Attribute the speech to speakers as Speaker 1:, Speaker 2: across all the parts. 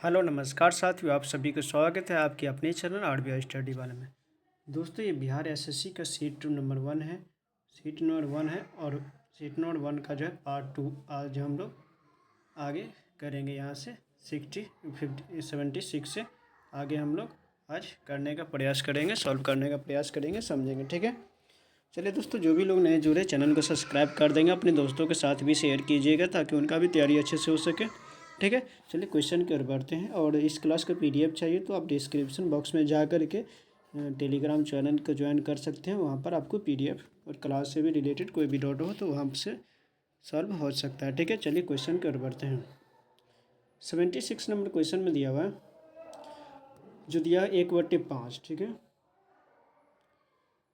Speaker 1: Hello नमस्कार साथियों, आप सभी का स्वागत है आपके अपने चैनल आरबीआई स्टडी वाले में। दोस्तों, ये बिहार एसएससी का सीट नंबर 1 है। सीट नंबर 1 है और सीट नंबर 1 का जो है पार्ट 2 आज हम लोग आगे करेंगे। यहाँ से 76 से आगे हम लोग आज करने का प्रयास करेंगे, सॉल्व करने का प्रयास करेंगे, समझेंगे। ठीक है, चलिए दोस्तों, जो भी लोग नए जुड़े चैनल को सब्सक्राइब कर देंगे, अपने दोस्तों के साथ भी शेयर कीजिएगा ताकि उनका भी तैयारी अच्छे से हो सके। ठीक है, चलिए क्वेश्चन की ओर बढ़ते हैं। और इस क्लास का पीडीएफ चाहिए तो आप डिस्क्रिप्शन बॉक्स में जा कर के टेलीग्राम चैनल को ज्वाइन कर सकते हैं। वहाँ पर आपको पीडीएफ और क्लास से भी रिलेटेड कोई भी डाउट हो तो वहाँ से सॉल्व हो सकता है। ठीक है, चलिए क्वेश्चन की ओर बढ़ते हैं। 76 नंबर क्वेश्चन में दिया हुआ है, जो दिया है 1/5। ठीक है,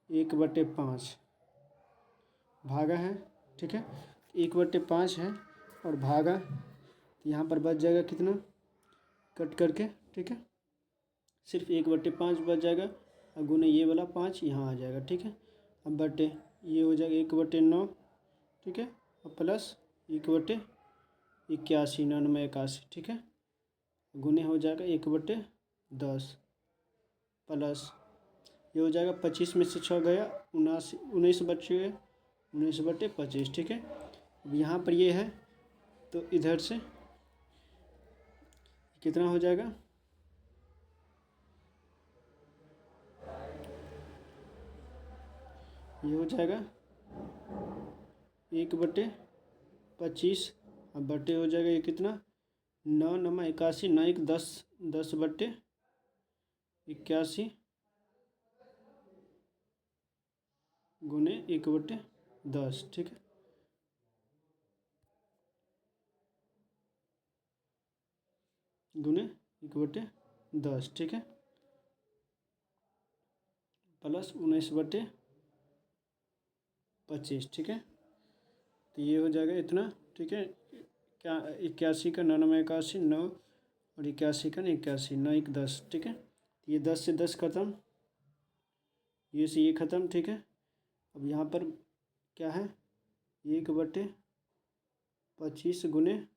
Speaker 1: 1/5 भागा है। ठीक है, 1/5 है और भागा, तो यहाँ पर बच जाएगा कितना, कट करके। ठीक है, सिर्फ 1/5 बच जाएगा और गुने ये वाला 5 यहाँ आ जाएगा। ठीक है, अब बटे ये हो जाएगा 1/9। ठीक है, और प्लस 1/81, 99 ठीक है, गुने हो जाएगा 1/10 प्लस ये हो जाएगा 25 में से 6 गया, 19 बच गए, 19/25। ठीक है, अब यहाँ पर ये है तो इधर से कितना हो जाएगा, ये हो जाएगा 1/25। अब बटे हो जाएगा ये कितना, 9×81, 9×10, 10/81 गुने 1/10। ठीक है, गुने 1/10। ठीक है, प्लस 19/25। ठीक है, तो ये हो जाएगा इतना। ठीक है, क्या 81 का 9×81, 9 और 81 का 81, 9×10। ठीक है, तो ये 10 से 10 ख़त्म, ये से ये ख़त्म। ठीक है, अब यहाँ पर क्या है, 1/25 गुने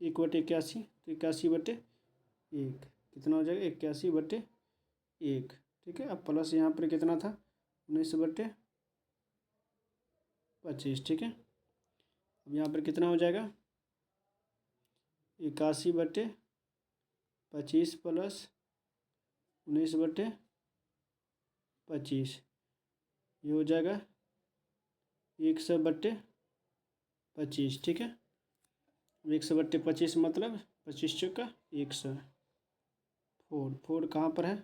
Speaker 1: 1/81, तो 81/1 कितना हो जाएगा, 81/1। ठीक है, अब प्लस यहाँ पर कितना था, 19/25। ठीक है, अब यहाँ पर कितना हो जाएगा, 81/25 प्लस 19/25, ये हो जाएगा 100/25। ठीक है, 100/25 मतलब 25 चौका 100। 4 कहाँ पर है,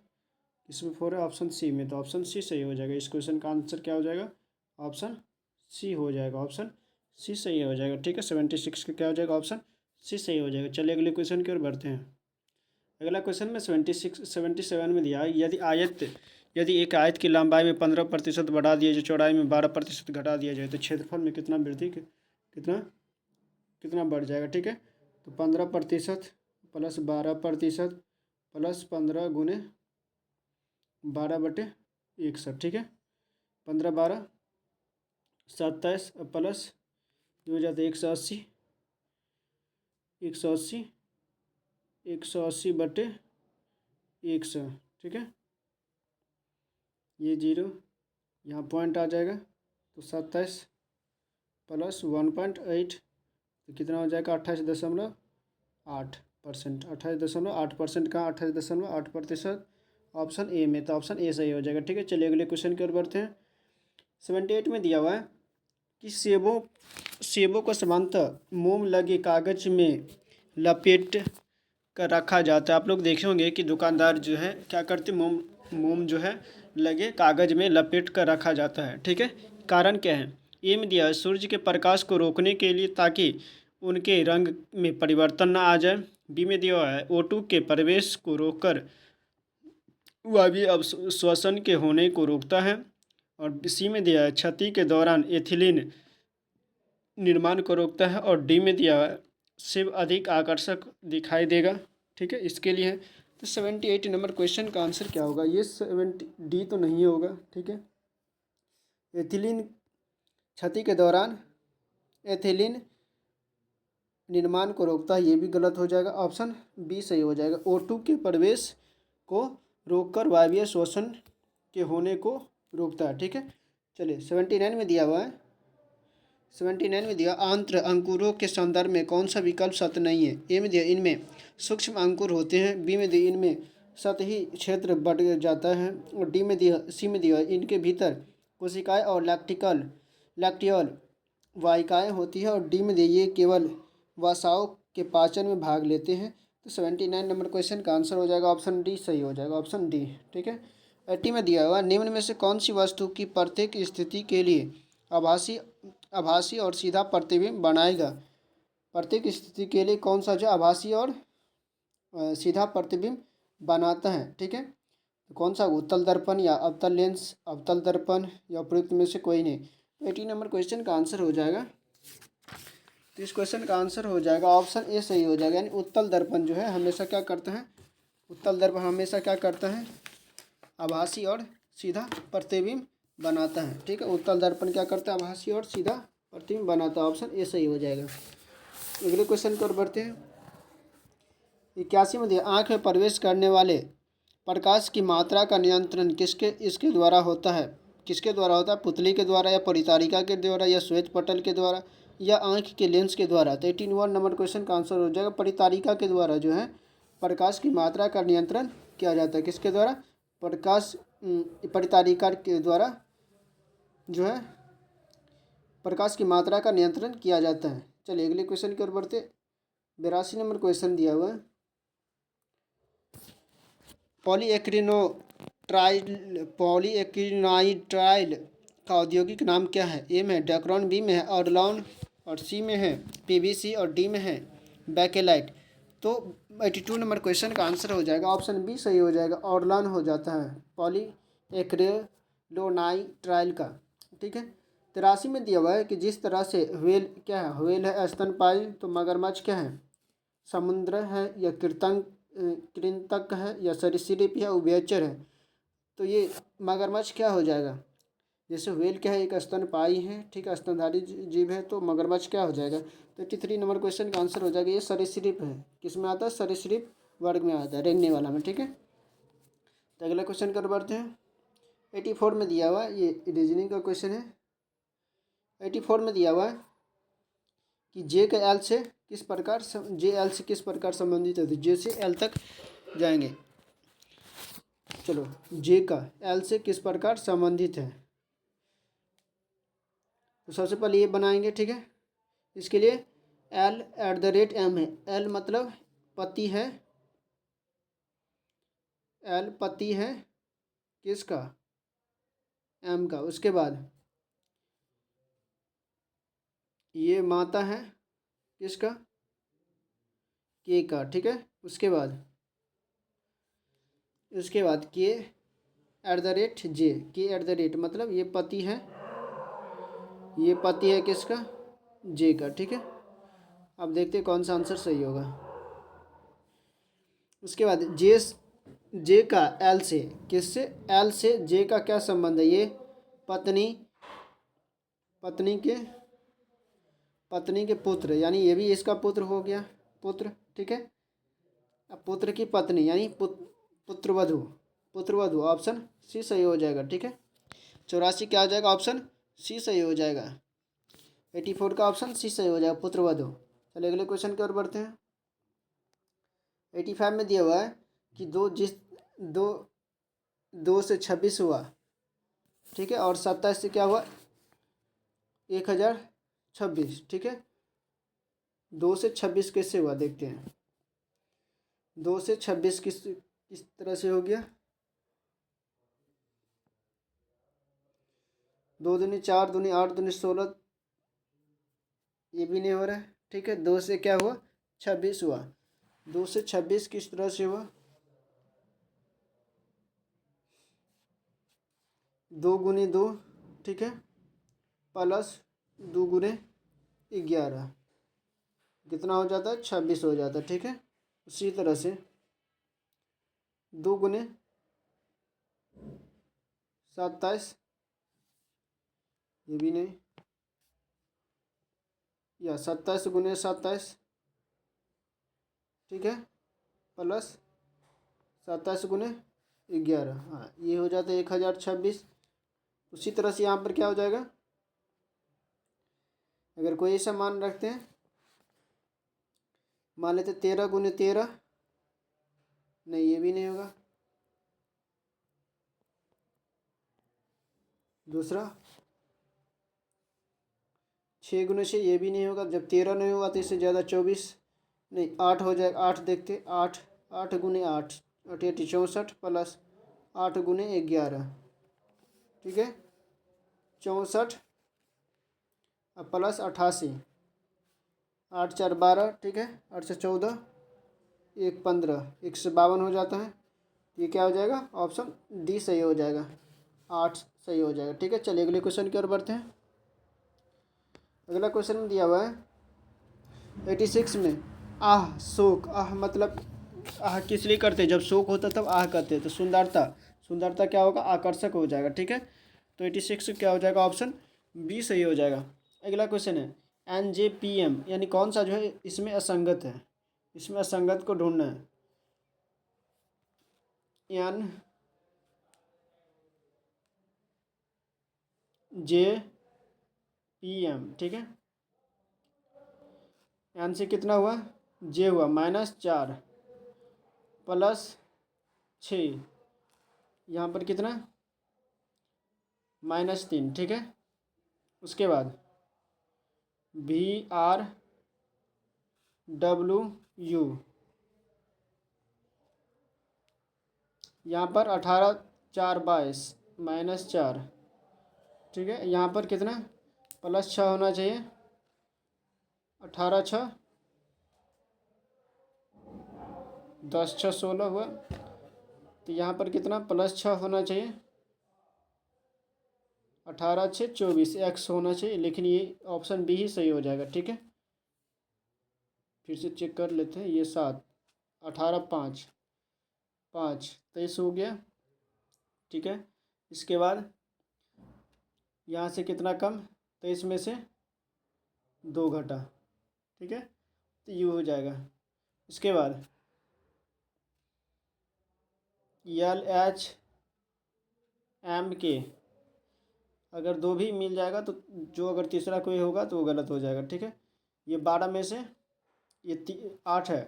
Speaker 1: इसमें 4 है ऑप्शन सी में, तो ऑप्शन सी सही हो जाएगा। इस क्वेश्चन का आंसर क्या हो जाएगा, ऑप्शन सी हो जाएगा। ऑप्शन सी सही हो जाएगा। ठीक है, 76 का क्या हो जाएगा, ऑप्शन सी सही हो जाएगा। चलिए अगले क्वेश्चन की ओर बढ़ते हैं। अगला क्वेश्चन में 77 में दिया है, यदि एक आयत की लंबाई में 15% बढ़ा दिया जाए, चौड़ाई में 12% घटा दिया जाए, तो क्षेत्रफल में कितना वृद्धि कितना कितना बढ़ जाएगा। ठीक है, तो 15% प्लस 12% प्लस 15 गुने 12/61। ठीक है, 15 12 27 प्लस ये हो जाता है 180, 180, 180/100। ठीक है, ये 0 यहाँ पॉइंट आ जाएगा, तो 27 प्लस 1.8, तो कितना हो जाएगा, 28.8%। 28.8% का 28.8%, ऑप्शन ए में, तो ऑप्शन ए सही हो जाएगा। ठीक है, चलिए अगले क्वेश्चन की ओर बढ़ते हैं। 78 में दिया हुआ है कि सेबों को समांतर मोम लगे कागज में लपेट कर रखा जाता है। आप लोग देखे होंगे कि दुकानदार जो है क्या करते, मोम जो है लगे कागज में लपेट कर रखा जाता है। ठीक है, कारण क्या है, ए में दिया है सूर्य के प्रकाश को रोकने के लिए ताकि उनके रंग में परिवर्तन ना आ जाए। बी में दिया हुआ है O2 के प्रवेश को रोककर वायवीय अवश्वसन के होने को रोकता है। और सी में दिया है क्षति के दौरान एथिलीन निर्माण को रोकता है। और डी में दिया है शिव अधिक आकर्षक दिखाई देगा। ठीक है, इसके लिए है। तो 78 नंबर क्वेश्चन का आंसर क्या होगा, ये 70 डी तो नहीं होगा। ठीक है, एथिलीन क्षति के दौरान एथिलीन निर्माण को रोकता है, ये भी गलत हो जाएगा, ऑप्शन बी सही हो जाएगा। O2 के प्रवेश को रोककर वायवीय श्वसन के होने को रोकता है। ठीक है, चलिए 79 में दिया हुआ है, 79 में दिया आंत्र अंकुरों के संदर्भ में कौन सा विकल्प सत्य नहीं है। ए में दिया इनमें सूक्ष्म अंकुर होते हैं, बी में दिया इनमें सतही क्षेत्र बढ़ जाता है, और डी में दिया सी में दिया इनके भीतर कोशिकाएं और लैक्टियल वाहिकाएं होती है, और डी में दिया ये केवल वसाओं के पाचन में भाग लेते हैं। तो 79 नंबर क्वेश्चन का आंसर हो जाएगा ऑप्शन डी सही हो जाएगा, ऑप्शन डी। ठीक है, 80 में दिया हुआ निम्न में से कौन सी वस्तु की प्रत्येक स्थिति के लिए आभासी आभासी और सीधा प्रतिबिंब बनाएगा। प्रत्येक स्थिति के लिए कौन सा जो आभासी और सीधा प्रतिबिंब बनाता है। ठीक है, तो कौन सा, उत्तल दर्पण या अवतल लेंस, अवतल दर्पण या उपयुक्त में से कोई नहीं। तो 80 नंबर क्वेश्चन का आंसर हो जाएगा, तो इस क्वेश्चन का आंसर हो जाएगा ऑप्शन ए सही हो जाएगा। यानी उत्तल दर्पण जो है हमेशा क्या करता है, उत्तल दर्पण हमेशा क्या करता है, आभासी और सीधा प्रतिबिंब बनाता है। ठीक है, उत्तल दर्पण क्या करता है, आभासी और सीधा प्रतिबिंब बनाता है, ऑप्शन ए सही हो जाएगा। अगले क्वेश्चन की ओर बढ़ते हैं। 81 में दिया आँख में प्रवेश करने वाले प्रकाश की मात्रा का नियंत्रण इसके द्वारा होता है। किसके द्वारा होता है, पुतली के द्वारा या परितारिका के द्वारा या श्वेत पटल के द्वारा या आँख के लेंस के द्वारा। तो 81 नंबर क्वेश्चन का आंसर हो जाएगा परितारिका के द्वारा जो है प्रकाश की मात्रा का नियंत्रण किया जाता है। किसके द्वारा, प्रकाश परितारिका के द्वारा जो है प्रकाश की मात्रा का नियंत्रण किया जाता है। चलिए अगले क्वेश्चन की ओर बढ़ते। 82 नंबर क्वेश्चन दिया हुआ है पॉलीएक्रिनाइट्राइल का औद्योगिक नाम क्या है। ए में डेक्रोन, बी में है ऑर्डलॉन, और सी में है पीवीसी, और डी में है बैकेलाइट। तो 82 नंबर क्वेश्चन का आंसर हो जाएगा ऑप्शन बी सही हो जाएगा, ऑर्डलॉन हो जाता है पॉलीएक्रिलोनाइट्राइल का। ठीक है, 83 में दिया हुआ है कि जिस तरह से व्हेल क्या है, व्हेल है स्तनपायी, तो मगरमच्छ क्या है, समुद्र है या कृंतक है या सरीसृप या उभयचर है। तो ये मगरमच्छ क्या हो जाएगा, जैसे व्हेल क्या है एक स्तनपायी है, ठीक है, स्तनधारी जीव है, तो मगरमच्छ क्या हो जाएगा। तो 83 नंबर क्वेश्चन का आंसर हो जाएगा ये सरीसृप है। किस में आता है, सरीसृप वर्ग में आता है, रेंगने वाला में। ठीक है, तो अगला क्वेश्चन कर बढ़ते हैं। 84 में दिया हुआ है, ये रीजनिंग का क्वेश्चन है। 84 में दिया हुआ है कि जे के एल से किस प्रकार जे एल से किस प्रकार संबंधित है। तो जे से एल तक जाएंगे। चलो, जे का एल से किस प्रकार संबंधित है, तो सबसे पहले ये बनाएंगे। ठीक है, इसके लिए L@m है। एल मतलब पति है, एल पति है किसका, एम का। उसके बाद ये माता है किसका, के का। ठीक है, उसके बाद के @ मतलब ये पति है, ये पति है किसका, जे का। ठीक है, अब देखते हैं कौन सा आंसर सही होगा। उसके बाद जे का एल से किससे, एल से जे का क्या संबंध है, ये पत्नी पत्नी के पुत्र, यानी ये भी इसका पुत्र हो गया, पुत्र। ठीक है, अब पुत्र की पत्नी यानी पुत्रवधु, ऑप्शन सी सही हो जाएगा। ठीक है, 84 क्या हो जाएगा, ऑप्शन सी सही हो जाएगा। 84 का ऑप्शन सी सही हो जाएगा, पुत्रवधु। चलिए अगले क्वेश्चन की ओर बढ़ते हैं। 85 में दिया हुआ है कि दो से 26 हुआ। ठीक है, और 27 से क्या हुआ, 1026। ठीक है, 2 से 26 कैसे हुआ देखते हैं। 2 से 26 किस तरह से हो गया, 2 दूनी 4, दूनी 8, दूनी 16, ये भी नहीं हो रहा है। ठीक है, 2 से क्या हुआ, 26 हुआ। 2 से 26 किस तरह से हुआ, 2 गुनी 2, ठीक है, प्लस 2 गुने 11, कितना हो जाता है, 26 हो जाता है। ठीक है, उसी तरह से 2 गुने 27, ये भी नहीं, या 27 गुने 27, ठीक है, प्लस 27 × 11, हाँ ये हो जाता है 1026। उसी तरह से यहाँ पर क्या हो जाएगा, अगर कोई ऐसा मान रखते हैं, मान लेते 13 × 13, नहीं ये भी नहीं होगा। दूसरा 6 × 6, ये भी नहीं होगा। जब 13 नहीं होगा तो इससे ज़्यादा 24, नहीं 8 हो जाएगा। 8 देखते, 8 8 × 8, 8 8 64 प्लस 8 × 11, ठीक है 64 प्लस 88, 8 4 12, ठीक है 8 से 14, 1 15, 152 हो जाता है। ये क्या हो जाएगा, ऑप्शन डी सही हो जाएगा, 8 सही हो जाएगा। ठीक है, चलिए अगले क्वेश्चन की ओर बढ़ते हैं। अगला क्वेश्चन में दिया हुआ है 86 में, आह शोक, आह मतलब आह किस लिए करते हैं, जब शोक होता तब आह करते हैं। तो सुंदरता, सुंदरता क्या होगा, आकर्षक हो जाएगा। ठीक है, तो 86 क्या हो जाएगा, ऑप्शन बी सही हो जाएगा। अगला क्वेश्चन है NJPM, यानी कौन सा जो है इसमें असंगत है, इसमें असंगत को ढूंढना है। NJPM, ठीक है, एन से कितना हुआ, जे हुआ -4 +6, यहाँ पर कितना -3, ठीक है। उसके बाद VRW, यहाँ पर 18 4 22 -4, ठीक है। यहाँ पर कितना +6 होना चाहिए, 18 6 10 6 16 हुआ, तो यहाँ पर कितना +6 होना चाहिए, 18 6 24 x होना चाहिए, लेकिन ये ऑप्शन बी ही सही हो जाएगा। ठीक है, फिर से चेक कर लेते हैं। ये 7 18 5 5 23 हो गया, ठीक है। इसके बाद यहाँ से कितना कम, 23 में से 2 घटा, ठीक है, तो यू हो जाएगा। इसके बाद LHMK, अगर 2 भी मिल जाएगा तो जो, अगर तीसरा कोई होगा तो वो गलत हो जाएगा। ठीक है, ये 12 में से ये 8 है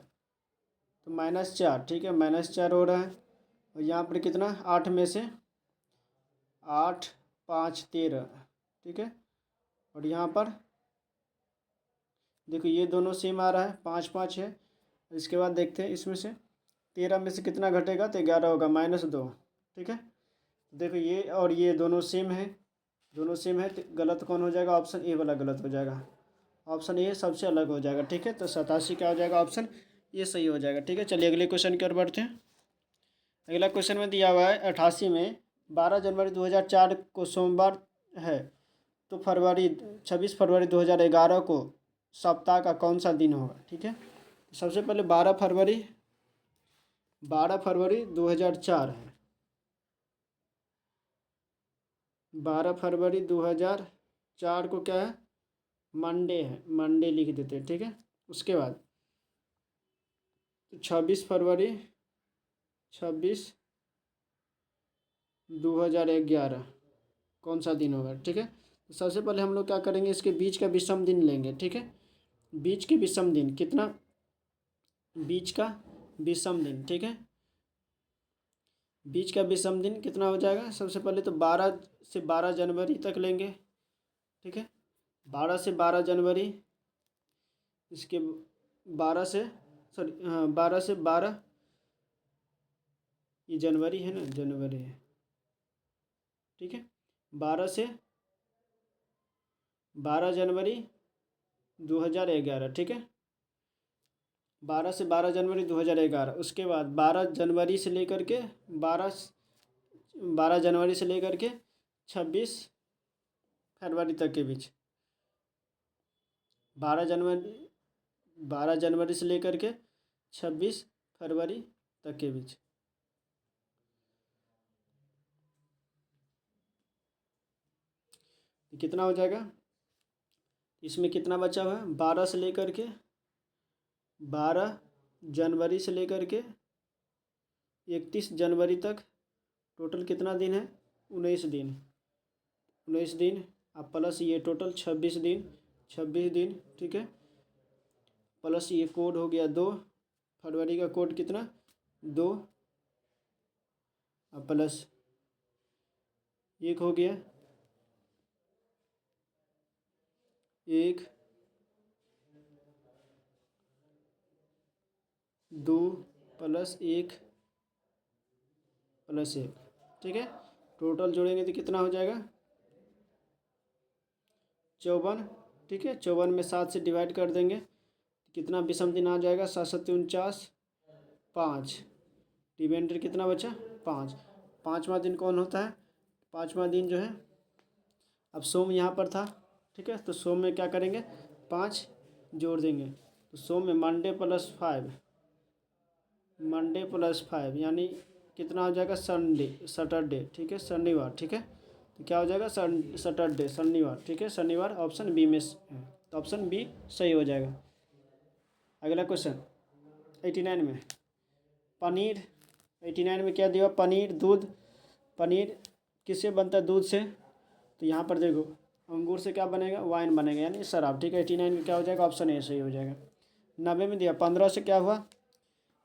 Speaker 1: तो -4, ठीक है, -4 हो रहा है। और यहाँ पर कितना 8 में से 8 5 13, ठीक है। और यहाँ पर देखो ये दोनों सेम आ रहा है, 5 5 है। इसके बाद देखते हैं इसमें से 13 में से कितना घटेगा, तो 11 होगा -2, ठीक है। देखो ये और ये दोनों सेम है, दोनों सेम है, तो गलत कौन हो जाएगा, ऑप्शन ए वाला गलत हो जाएगा, ऑप्शन ए सबसे अलग हो जाएगा। ठीक है, तो 87 क्या हो जाएगा, ऑप्शन ये सही हो जाएगा। ठीक है, चलिए अगले क्वेश्चन की ओर बढ़ते हैं। अगला क्वेश्चन में दिया हुआ है 88 में, 12 जनवरी 2004 को सोमवार है, तो 26 फरवरी 2011 को सप्ताह का कौन सा दिन होगा। ठीक है, सबसे पहले 12 फरवरी 2004 है, 12 फरवरी 2004 को क्या है, मंडे है, मंडे लिख देते हैं। ठीक है, उसके बाद 26 2011 कौन सा दिन होगा। ठीक है, तो सबसे पहले हम लोग क्या करेंगे, इसके बीच का विषम दिन लेंगे। ठीक है, बीच के विषम दिन कितना, बीच का विषम दिन, ठीक है, बीच का विषम दिन कितना हो जाएगा। सबसे पहले तो 12 से 12 जनवरी तक लेंगे। ठीक है, 12 से 12 जनवरी, इसके 12 से, सॉरी हाँ 12 से 12, ये जनवरी है ना, जनवरी है, ठीक है। 12 से 12 जनवरी 2011, ठीक है, 12 से 12 जनवरी 2011। उसके बाद 12 जनवरी से लेकर के 12 जनवरी से लेकर के 26 फरवरी तक के बीच, 12 जनवरी से लेकर के 26 फरवरी तक के बीच। कितना हो जाएगा, इसमें कितना बचा हुआ है, 12 से लेकर के 12 जनवरी से लेकर के 31 जनवरी तक टोटल कितना दिन है? 19 दिन। 19 दिन अब प्लस ये टोटल 26 दिन, 26 दिन, ठीक है। प्लस ये कोड हो गया 2, फरवरी का कोड कितना? 2, अब प्लस 1 हो गया, 1, 2 प्लस 1 प्लस 1, ठीक है। टोटल जोड़ेंगे तो कितना हो जाएगा? 54, ठीक है। 54 में 7 से डिवाइड कर देंगे, कितना विषम दिन आ जाएगा? 7 7 49, 5। रिमाइंडर कितना बचा? 5। पाँचवा दिन कौन होता है? पाँचवा दिन जो है, अब सोम यहाँ पर था, ठीक है, तो सोम में क्या करेंगे? 5 जोड़ देंगे, तो सोम में मंडे प्लस 5, मंडे प्लस 5 यानी कितना हो जाएगा? संडे, सैटरडे, ठीक है, शनिवार, ठीक है। तो क्या हो जाएगा? सैटरडे, शनिवार, ठीक है। शनिवार ऑप्शन बी में है, तो ऑप्शन बी सही हो जाएगा। अगला क्वेश्चन 89 में पनीर, 89 में क्या दिया? पनीर, दूध। पनीर किससे बनता है? दूध से। तो यहाँ पर देखो अंगूर से क्या बनेगा? वाइन बनेगा, यानी शराब, ठीक है। 89 में क्या हो जाएगा? ऑप्शन ए सही हो जाएगा। 90 में दिया 15 से क्या हुआ?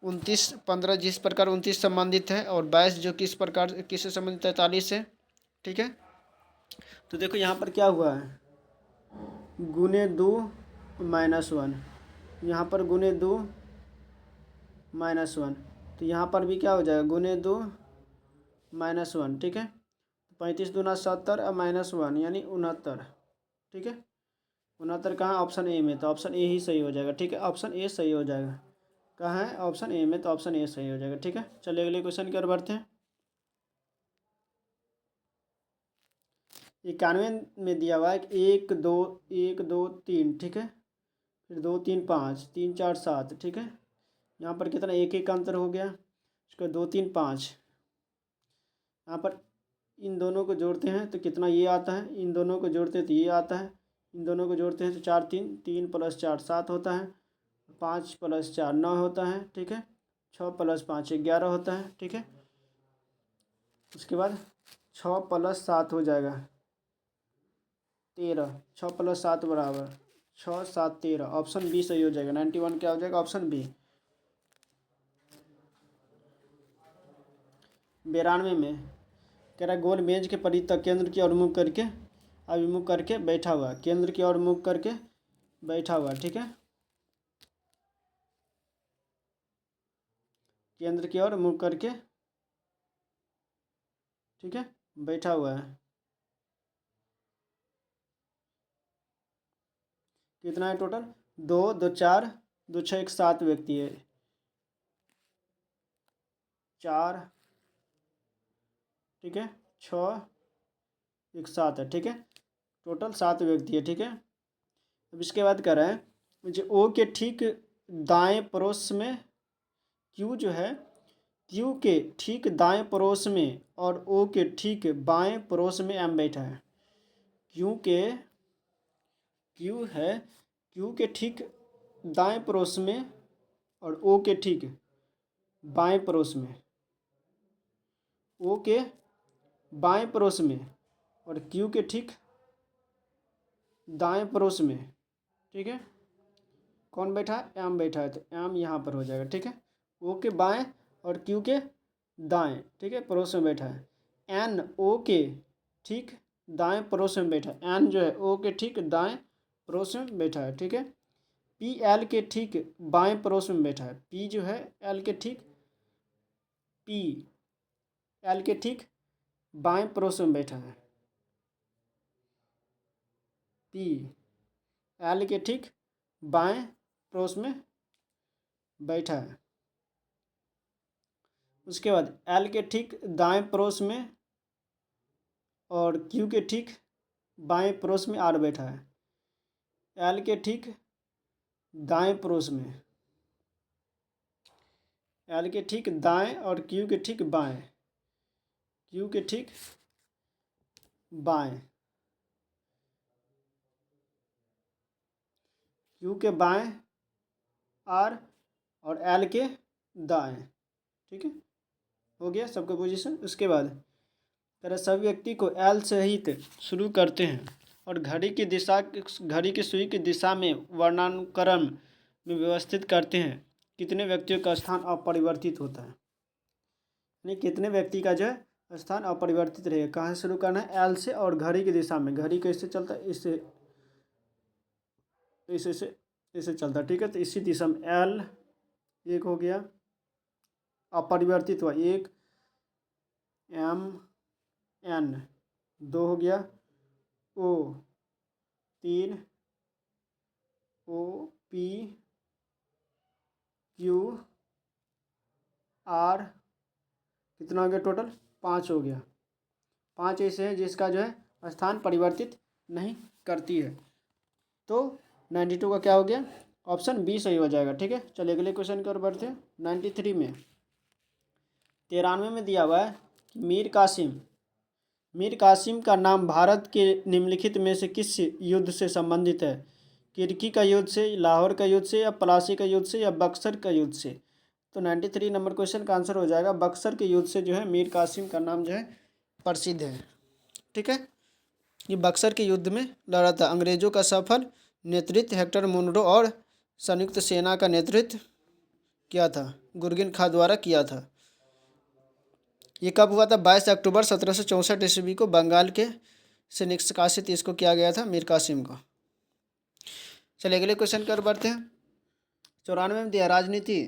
Speaker 1: 29, 15 जिस प्रकार 29 संबंधित है, और 22 जो किस प्रकार किससे संबंधित है? 43 से, ठीक है। तो देखो यहाँ पर क्या हुआ है? गुने 2 -1, यहाँ पर गुने 2 -1, तो यहाँ पर भी क्या हो जाएगा? गुने 2 -1, ठीक है। 35 दूना 70 और -1 यानी 69, ठीक है। 69 कहाँ? ऑप्शन ए में, तो ऑप्शन ए ही सही हो जाएगा, ठीक है। ऑप्शन ए सही हो जाएगा। कहाँ है? ऑप्शन ए में, तो ऑप्शन ए सही हो जाएगा, ठीक है। चलिए अगले क्वेश्चन की ओर बढ़ते हैं। 91 में दिया हुआ है 1 2 1 2 3, ठीक है। फिर 2 3 5, 3 4 7, ठीक है। यहाँ पर कितना? एक एक का अंतर हो गया, इसका 2 3 5। यहाँ पर इन दोनों को जोड़ते हैं तो कितना ये आता है? इन दोनों को जोड़ते हैं तो ये आता है। इन दोनों को जोड़ते हैं तो 4 3, 3 + 4 7 होता है। 5 + 4 9 होता है, ठीक है। 6 + 5 11 होता है, ठीक है। उसके बाद 6 + 7 हो जाएगा 13, 6 + 7 बराबर 6 7 13, ऑप्शन बी सही हो जाएगा। 91 क्या हो जाएगा? Option B. 92 में कह रहा है गोल मेज के परितः केंद्र की ओर मुख करके, अभिमुख करके बैठा हुआ, केंद्र की ओर मुख करके बैठा हुआ, ठीक है। केंद्र की ओर मुख करके, ठीक है, बैठा हुआ है। कितना है टोटल? 2 2 4 2 6 1 7 व्यक्ति है। 4, ठीक है, 6 1 7 है, ठीक है। टोटल 7 व्यक्ति है, ठीक है। अब इसके बाद कह रहे हैं जो ओ के ठीक दाएं पड़ोस में क्यू जो है, क्यू के ठीक दाएं पड़ोस में और ओ के ठीक बाएं पड़ोस में एम बैठा है। क्यू के, क्यू है, क्यू के ठीक दाएं पड़ोस में और ओ के ठीक बाएं पड़ोस में, ओ के बाएं पड़ोस में और क्यू के ठीक दाएं पड़ोस में, ठीक है। कौन बैठा है? एम बैठा है, तो एम यहाँ पर हो जाएगा, ठीक है। ओ के बाएं और क्यू के दाएं, ठीक है, पड़ोस में बैठा है। एन ओ के ठीक दाएं पड़ोस में बैठा है, एन जो है ओ के ठीक दाएं पड़ोस में बैठा है, ठीक है। पी एल के ठीक बाएं पड़ोस में बैठा है, पी जो है एल के ठीक, पी एल के ठीक बाएं पड़ोस में बैठा है, पी एल के ठीक बाएं पड़ोस में बैठा है। उसके बाद एल के ठीक दाएं पड़ोस में और क्यू के ठीक बाएं पड़ोस में आर बैठा है। एल के ठीक दाएं पड़ोस में, एल के ठीक दाएं और क्यू के ठीक बाएं, क्यू के ठीक बाएं, क्यू के बाएं आर और एल के दाएं। ठीक है, हो गया सबका पोजीशन। उसके बाद तरह सभी व्यक्ति को एल सहित शुरू करते हैं और घड़ी की सुई की दिशा में वर्णानुक्रम में व्यवस्थित करते हैं, कितने व्यक्तियों का स्थान अपरिवर्तित होता है। यानी कितने व्यक्ति का जो है स्थान अपरिवर्तित रहेगा। कहाँ से शुरू करना है? एल से, और घड़ी की दिशा में। घड़ी कैसे चलता है? इससे इसे से इसे चलता है। ठीक है, तो इसी दिशा में एल एक हो गया, अपरिवर्तित हुआ एक, एम एन दो हो गया, ओ तीन, ओ पी क्यू आर कितना हो गया टोटल? 5 हो गया। 5 ऐसे हैं जिसका जो है स्थान परिवर्तित नहीं करती है। तो 92 का क्या हो गया? ऑप्शन बी सही हो जाएगा। ठीक है, चलिए अगले क्वेश्चन की ओर बढ़ते हैं। 93 में 93 में दिया हुआ है मीर कासिम का नाम भारत के निम्नलिखित में से किस युद्ध से संबंधित है? किर्की का युद्ध से, लाहौर का युद्ध से, या प्लासी का युद्ध से, या बक्सर का युद्ध से? तो 93 नंबर क्वेश्चन का आंसर हो जाएगा बक्सर के युद्ध से जो है मीर कासिम का नाम जो है प्रसिद्ध है। ठीक है, ये बक्सर के युद्ध में लड़ा था। अंग्रेजों का सफल नेतृत्व हेक्टर मुनरो और संयुक्त सेना का नेतृत्व किया था, गुरगिन खां द्वारा किया था। ये कब हुआ था? 22 अक्टूबर 1764 ईस्वी को बंगाल के से निष्कासित इसको किया गया था, मीर कासिम को। चलिए अगले क्वेश्चन की ओर बढ़ते हैं। 94 में दिया राजनीति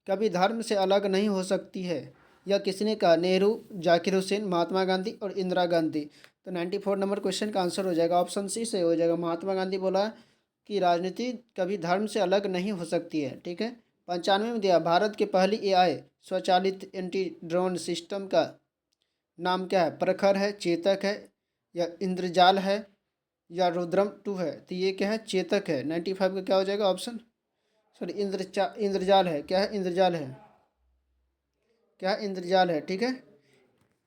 Speaker 1: कभी धर्म से अलग नहीं हो सकती है, यह किसने कहा? नेहरू, जाकिर हुसैन, महात्मा गांधी और इंदिरा गांधी। तो 94 नंबर क्वेश्चन का आंसर हो जाएगा ऑप्शन सी से हो जाएगा। महात्मा गांधी बोला कि राजनीति कभी धर्म से अलग नहीं हो सकती है। ठीक है, 95 में दिया भारत के पहली एआई स्वचालित एंटी ड्रोन सिस्टम का नाम क्या है? प्रखर है, चेतक है, या इंद्रजाल है, या रुद्रम 2 है? तो ये क्या है? चेतक है। 95 का क्या हो जाएगा ऑप्शन? सॉरी, इंद्रजाल है। क्या है? इंद्रजाल है। क्या है? इंद्रजाल है। ठीक है,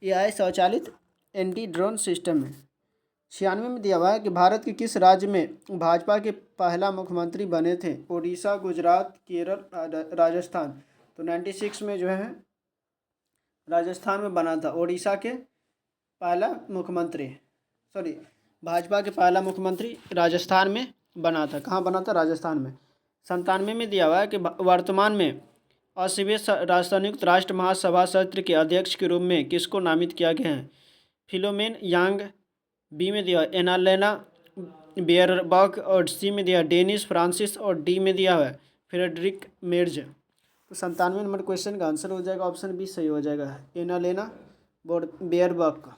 Speaker 1: एआई स्वचालित एंटी ड्रोन सिस्टम है। 96 में दिया हुआ है कि भारत के किस राज्य में भाजपा के पहला मुख्यमंत्री बने थे? उड़ीसा, गुजरात, केरल, राजस्थान। तो 96 में जो है राजस्थान में बना था। उड़ीसा के पहला मुख्यमंत्री, सॉरी, भाजपा के पहला मुख्यमंत्री राजस्थान में बना था। कहाँ बना था? राजस्थान में। 97 में दिया हुआ है कि वर्तमान में असभ्य संयुक्त राष्ट्र महासभा सत्र के अध्यक्ष के रूप में किसको नामित किया गया है? फिलोमेन यांग, बी में दिया एनालेना बेयरबॉक, और सी में दिया डेनिस फ्रांसिस, और डी में दिया है फ्रेडरिक मेर्ज। तो 97 नंबर क्वेश्चन का आंसर हो जाएगा ऑप्शन बी सही हो जाएगा, एनालेना बेयरबॉक।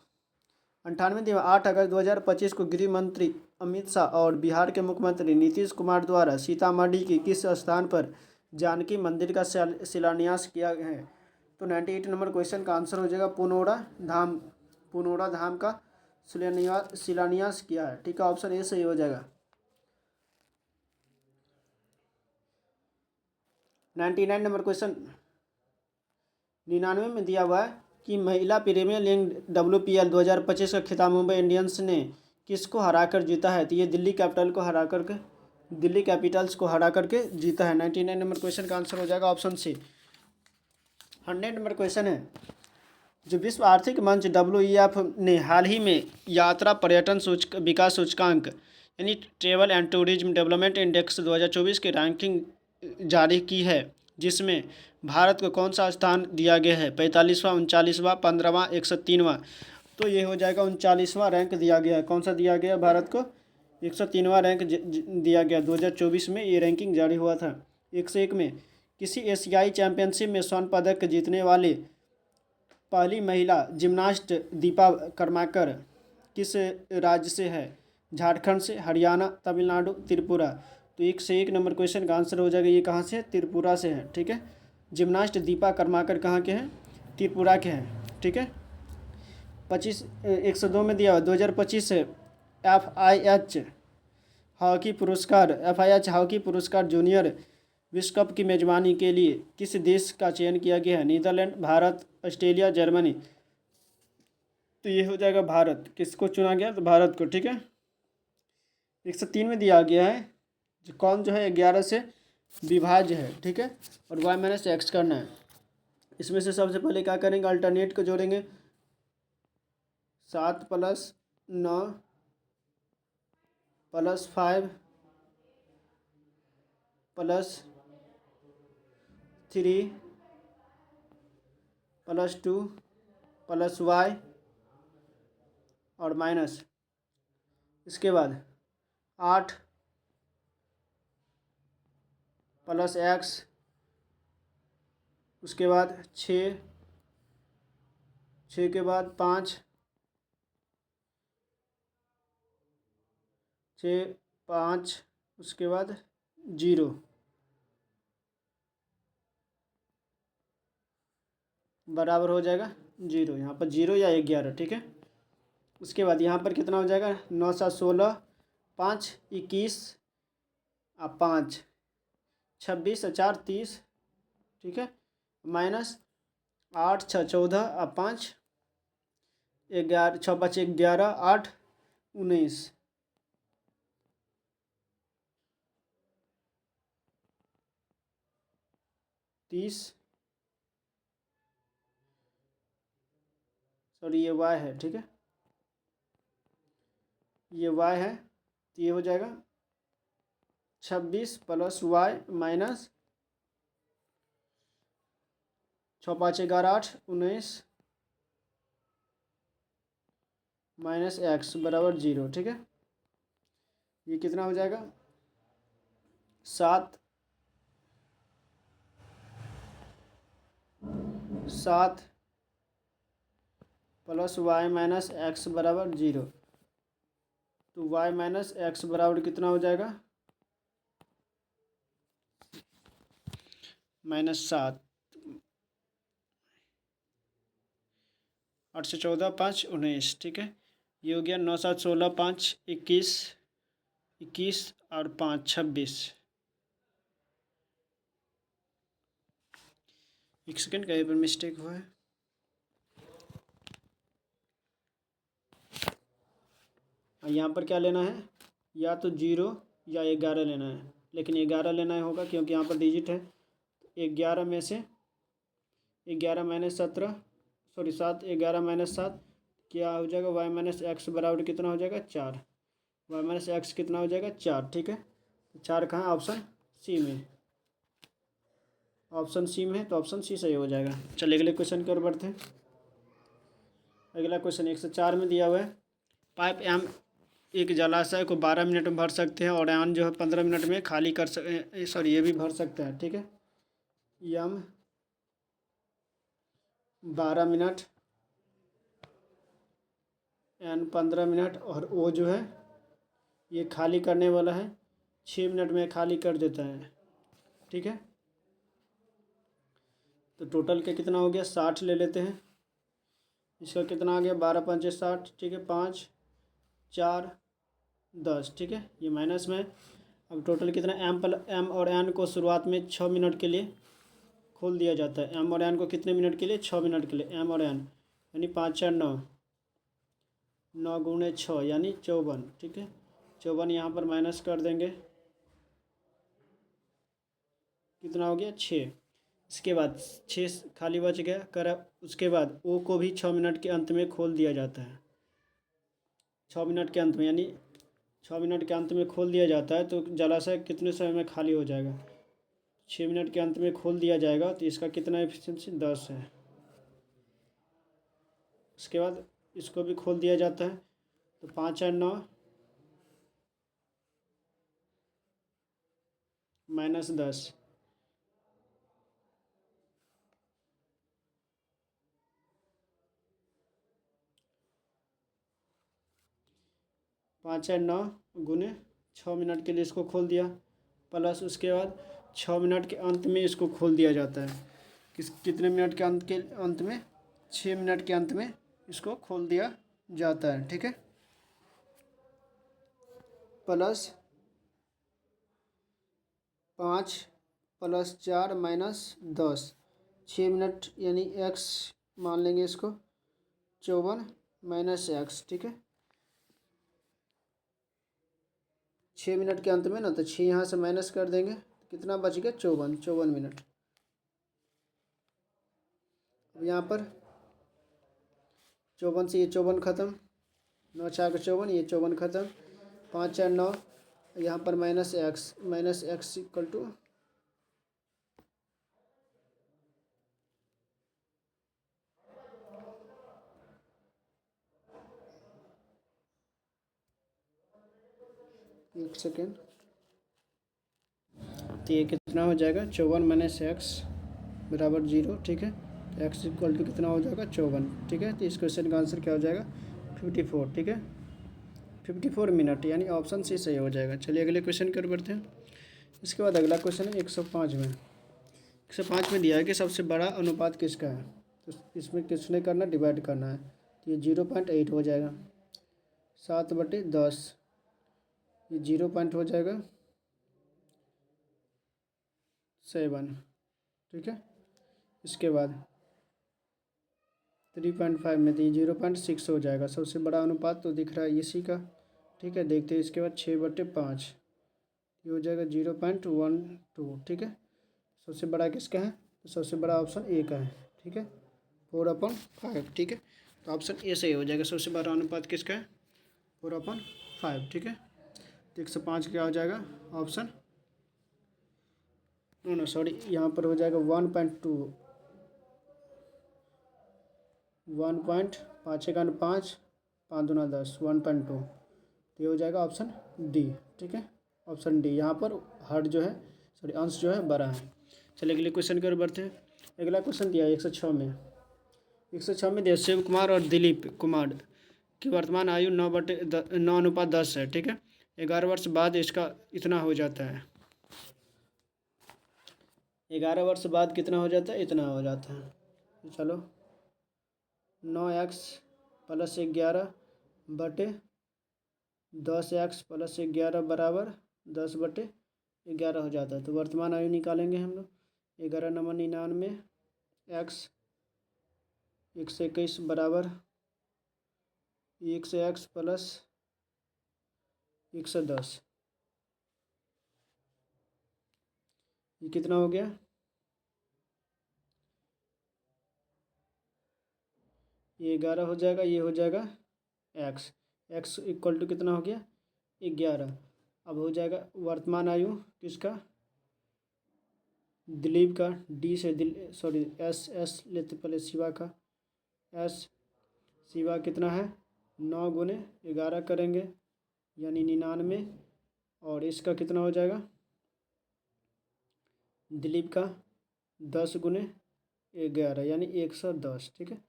Speaker 1: 98 दिया 8 अगस्त 2025 को गृह मंत्री अमित शाह और बिहार के मुख्यमंत्री नीतीश कुमार द्वारा सीतामढ़ी के किस स्थान पर जानकी मंदिर का शिलान्यास किया है? तो 98 नंबर क्वेश्चन का आंसर हो जाएगा पुनौरा धाम का शिलान्यास किया है। ठीक है, ऑप्शन ए सही हो जाएगा। 99 नंबर क्वेश्चन 99 में दिया हुआ है कि महिला प्रीमियर लीग WPL 2025 का खिताब मुंबई इंडियंस ने किसको हराकर जीता है? तो ये दिल्ली कैपिटल्स को हरा करके जीता है। 99 नंबर क्वेश्चन का आंसर हो जाएगा ऑप्शन सी। 100 नंबर क्वेश्चन है, जो विश्व आर्थिक मंच WEF ने हाल ही में यात्रा पर्यटन विकास सूचकांक यानी travel and tourism development index 2024 की रैंकिंग जारी की है, जिसमें भारत को कौन सा स्थान दिया गया है? 45वां, 39वां, 15वां, 103वां। तो ये हो जाएगा 39वां रैंक दिया गया है। कौन सा दिया गया भारत को? 103वां रैंक दिया गया। 2024 में ये रैंकिंग जारी हुआ था। 101 में किसी एशियाई चैंपियनशिप में स्वर्ण पदक जीतने वाली पहली महिला जिम्नास्ट दीपा कर्माकर किस राज्य से है? झारखंड से, हरियाणा, तमिलनाडु, त्रिपुरा। तो 101 नंबर क्वेश्चन का आंसर हो जाएगा ये कहाँ से? त्रिपुरा से है। ठीक है, जिम्नास्ट दीपा कर्माकर कहाँ के हैं? त्रिपुरा के हैं। ठीक है, 102 में दिया हुआ 2025 से FIH हॉकी पुरस्कार जूनियर विश्व कप की मेजबानी के लिए किस देश का चयन किया गया है? Netherlands, Bharat, Australia, Germany. तो ये हो जाएगा भारत। किसको चुना गया? तो भारत को। ठीक है, 103 में दिया गया है कौन जो है 11 से विभाज्य है, ठीक है, और y माइनस एक्स करना है। इसमें से सबसे पहले क्या करेंगे, अल्टरनेट को जोड़ेंगे। 7 + 9 + 5 + 3 + 2 + y और माइनस, इसके बाद 8 + x, उसके बाद 6 के बाद 5, 6 5, उसके बाद 0 बराबर हो जाएगा 0, यहाँ पर 0 या 11, ठीक है। उसके बाद यहाँ पर कितना हो जाएगा, 9 7 16, 5 21 और 5 26 और 4 30, ठीक है, माइनस 8 6 14 और 5 11, 6 5 11, 8 19, 30, सॉरी ये y है, ठीक है, ये y है, तो ये हो जाएगा 26 + y माइनस 6 5 11 8 19 माइनस x बराबर 0, ठीक है। ये कितना हो जाएगा, 7 + y माइनस एक्स बराबर 0, तो y माइनस एक्स बराबर कितना हो जाएगा, -7, 8 से 14 5 19, ठीक है। ये हो गया 9 7 16 5 21 21 और 5 26। एक सेकेंड, कहीं पर मिस्टेक हुआ है। यहाँ पर क्या लेना है, या तो 0 या 11 लेना है, लेकिन 11 लेना होगा क्योंकि यहाँ पर डिजिट है। 11 में से 11 माइनस 17, सॉरी 7, 11 माइनस 7 क्या हो जाएगा, y माइनस एक्स बराबर कितना हो जाएगा, 4, y माइनस एक्स कितना हो जाएगा, 4, ठीक है। तो 4 कहाँ, ऑप्शन सी में, ऑप्शन सी में है, तो ऑप्शन सी सही हो जाएगा। चलिए अगले क्वेश्चन की ओर बढ़ते हैं। अगला क्वेश्चन 104 में दिया हुआ है, पाइप एम एक जलाशय को 12 मिनट में भर सकते हैं और एन जो है 15 मिनट में खाली कर सॉरी ये भी भर सकता है, ठीक है। एम 12 मिनट, एन 15 मिनट और ओ जो है ये खाली करने वाला है 6 मिनट में खाली कर देता है, ठीक है। तो टोटल का कितना हो गया, 60 ले लेते हैं। इसका कितना आ गया, 12 5 60, ठीक है, 5 4 10, ठीक है, ये माइनस में। अब टोटल कितना, एम और एन को शुरुआत में 6 मिनट के लिए खोल दिया जाता है। एम और एन को कितने मिनट के लिए, 6 मिनट के लिए, एम और एन, यानी 5 4 9, 9 गुणे 6 यानी 54, ठीक है। 54 यहाँ पर माइनस कर देंगे, कितना हो गया, 6। इसके बाद 6 खाली बच गया कर, उसके बाद ओ को भी 6 मिनट के अंत में खोल दिया जाता है। 6 मिनट के अंत में, यानी 6 मिनट के अंत में खोल दिया जाता है, तो जलाशय कितने समय में खाली हो जाएगा, 6 मिनट के अंत में खोल दिया जाएगा, तो इसका कितना एफिशिएंसी 10 है। उसके बाद इसको भी खोल दिया जाता है, तो 5 4 9 माइनस 10, 5 4 9 गुने 6 मिनट के लिए इसको खोल दिया, प्लस उसके बाद 6 मिनट के अंत में इसको खोल दिया जाता है। कितने मिनट के अंत में, 6 मिनट के अंत में इसको खोल दिया जाता है, ठीक है। प्लस 5 + 4 - 10, 6 मिनट यानी x मान लेंगे इसको, 54 माइनस एक्स, ठीक है। 6 मिनट के अंत में ना, तो 6 यहाँ से माइनस कर देंगे, कितना बच गया 54 मिनट। अब यहाँ पर 54 से ये 54 ख़त्म, 9 4 54, ये 54 ख़त्म, 5 4 9, यहाँ पर -x इक्वल टू एक सेकेंड, तो ये कितना हो जाएगा 54 - x बराबर 0, ठीक है। x इक्वल टू कितना हो जाएगा 54, ठीक है। तो इस क्वेश्चन का आंसर क्या हो जाएगा 54, ठीक है। 54 मिनट, यानी ऑप्शन सी सही हो जाएगा। चलिए अगले क्वेश्चन की ओर बढ़ते हैं। इसके बाद अगला क्वेश्चन है 105 में। 105 में दिया है कि सबसे बड़ा अनुपात किसका है, तो इसमें किसने करना, डिवाइड करना है। तो ये 0.8 हो जाएगा, 7/10, ये 0 पॉइंट हो जाएगा 7, ठीक है। इसके बाद 3.5 में तो ये 0.6 हो जाएगा। सबसे बड़ा अनुपात तो दिख रहा है इसी का, ठीक है। देखते हैं इसके बाद 6/5, ये हो जाएगा 0.12, ठीक है। सबसे बड़ा किसका है, तो सबसे बड़ा ऑप्शन ए का है, ठीक है, 4/5, ठीक है। तो ऑप्शन ए सही हो जाएगा। सबसे बड़ा अनुपात किसका है 4/5, ठीक है। तो 105 क्या हो जाएगा ऑप्शन, नो सॉरी, यहाँ पर हो जाएगा 1.2, 1.5 × 5, 5 दूना 10, 1.2, तो ये हो जाएगा ऑप्शन डी, ठीक है। ऑप्शन डी, यहाँ पर हर जो है सॉरी अंश जो है बड़ा है। चलिए अगले क्वेश्चन की ओर बढ़ते हैं। अगला क्वेश्चन दिया है 106 में। 106 में दिया शिव कुमार और दिलीप कुमार की वर्तमान आयु 9:10 है, ठीक है। 11 वर्ष बाद इसका इतना हो जाता है, 11 वर्ष बाद कितना हो जाता है, इतना हो जाता है। तो चलो 9x + 11/10x + 11 बराबर 10/11 हो जाता है। तो वर्तमान आयु निकालेंगे हम लोग, 11 × 9 = 99, x 121 बराबर 1x + 110, ये कितना हो गया, ये 11 हो जाएगा, ये हो जाएगा x इक्वल टू कितना हो गया 11। अब हो जाएगा वर्तमान आयु किसका, दिलीप का, डी से सॉरी एस लेते पहले, शिवा का, शिवा कितना है 9 × 11 करेंगे यानी 99, और इसका कितना हो जाएगा दिलीप का 10 × 11 यानी 110, ठीक है।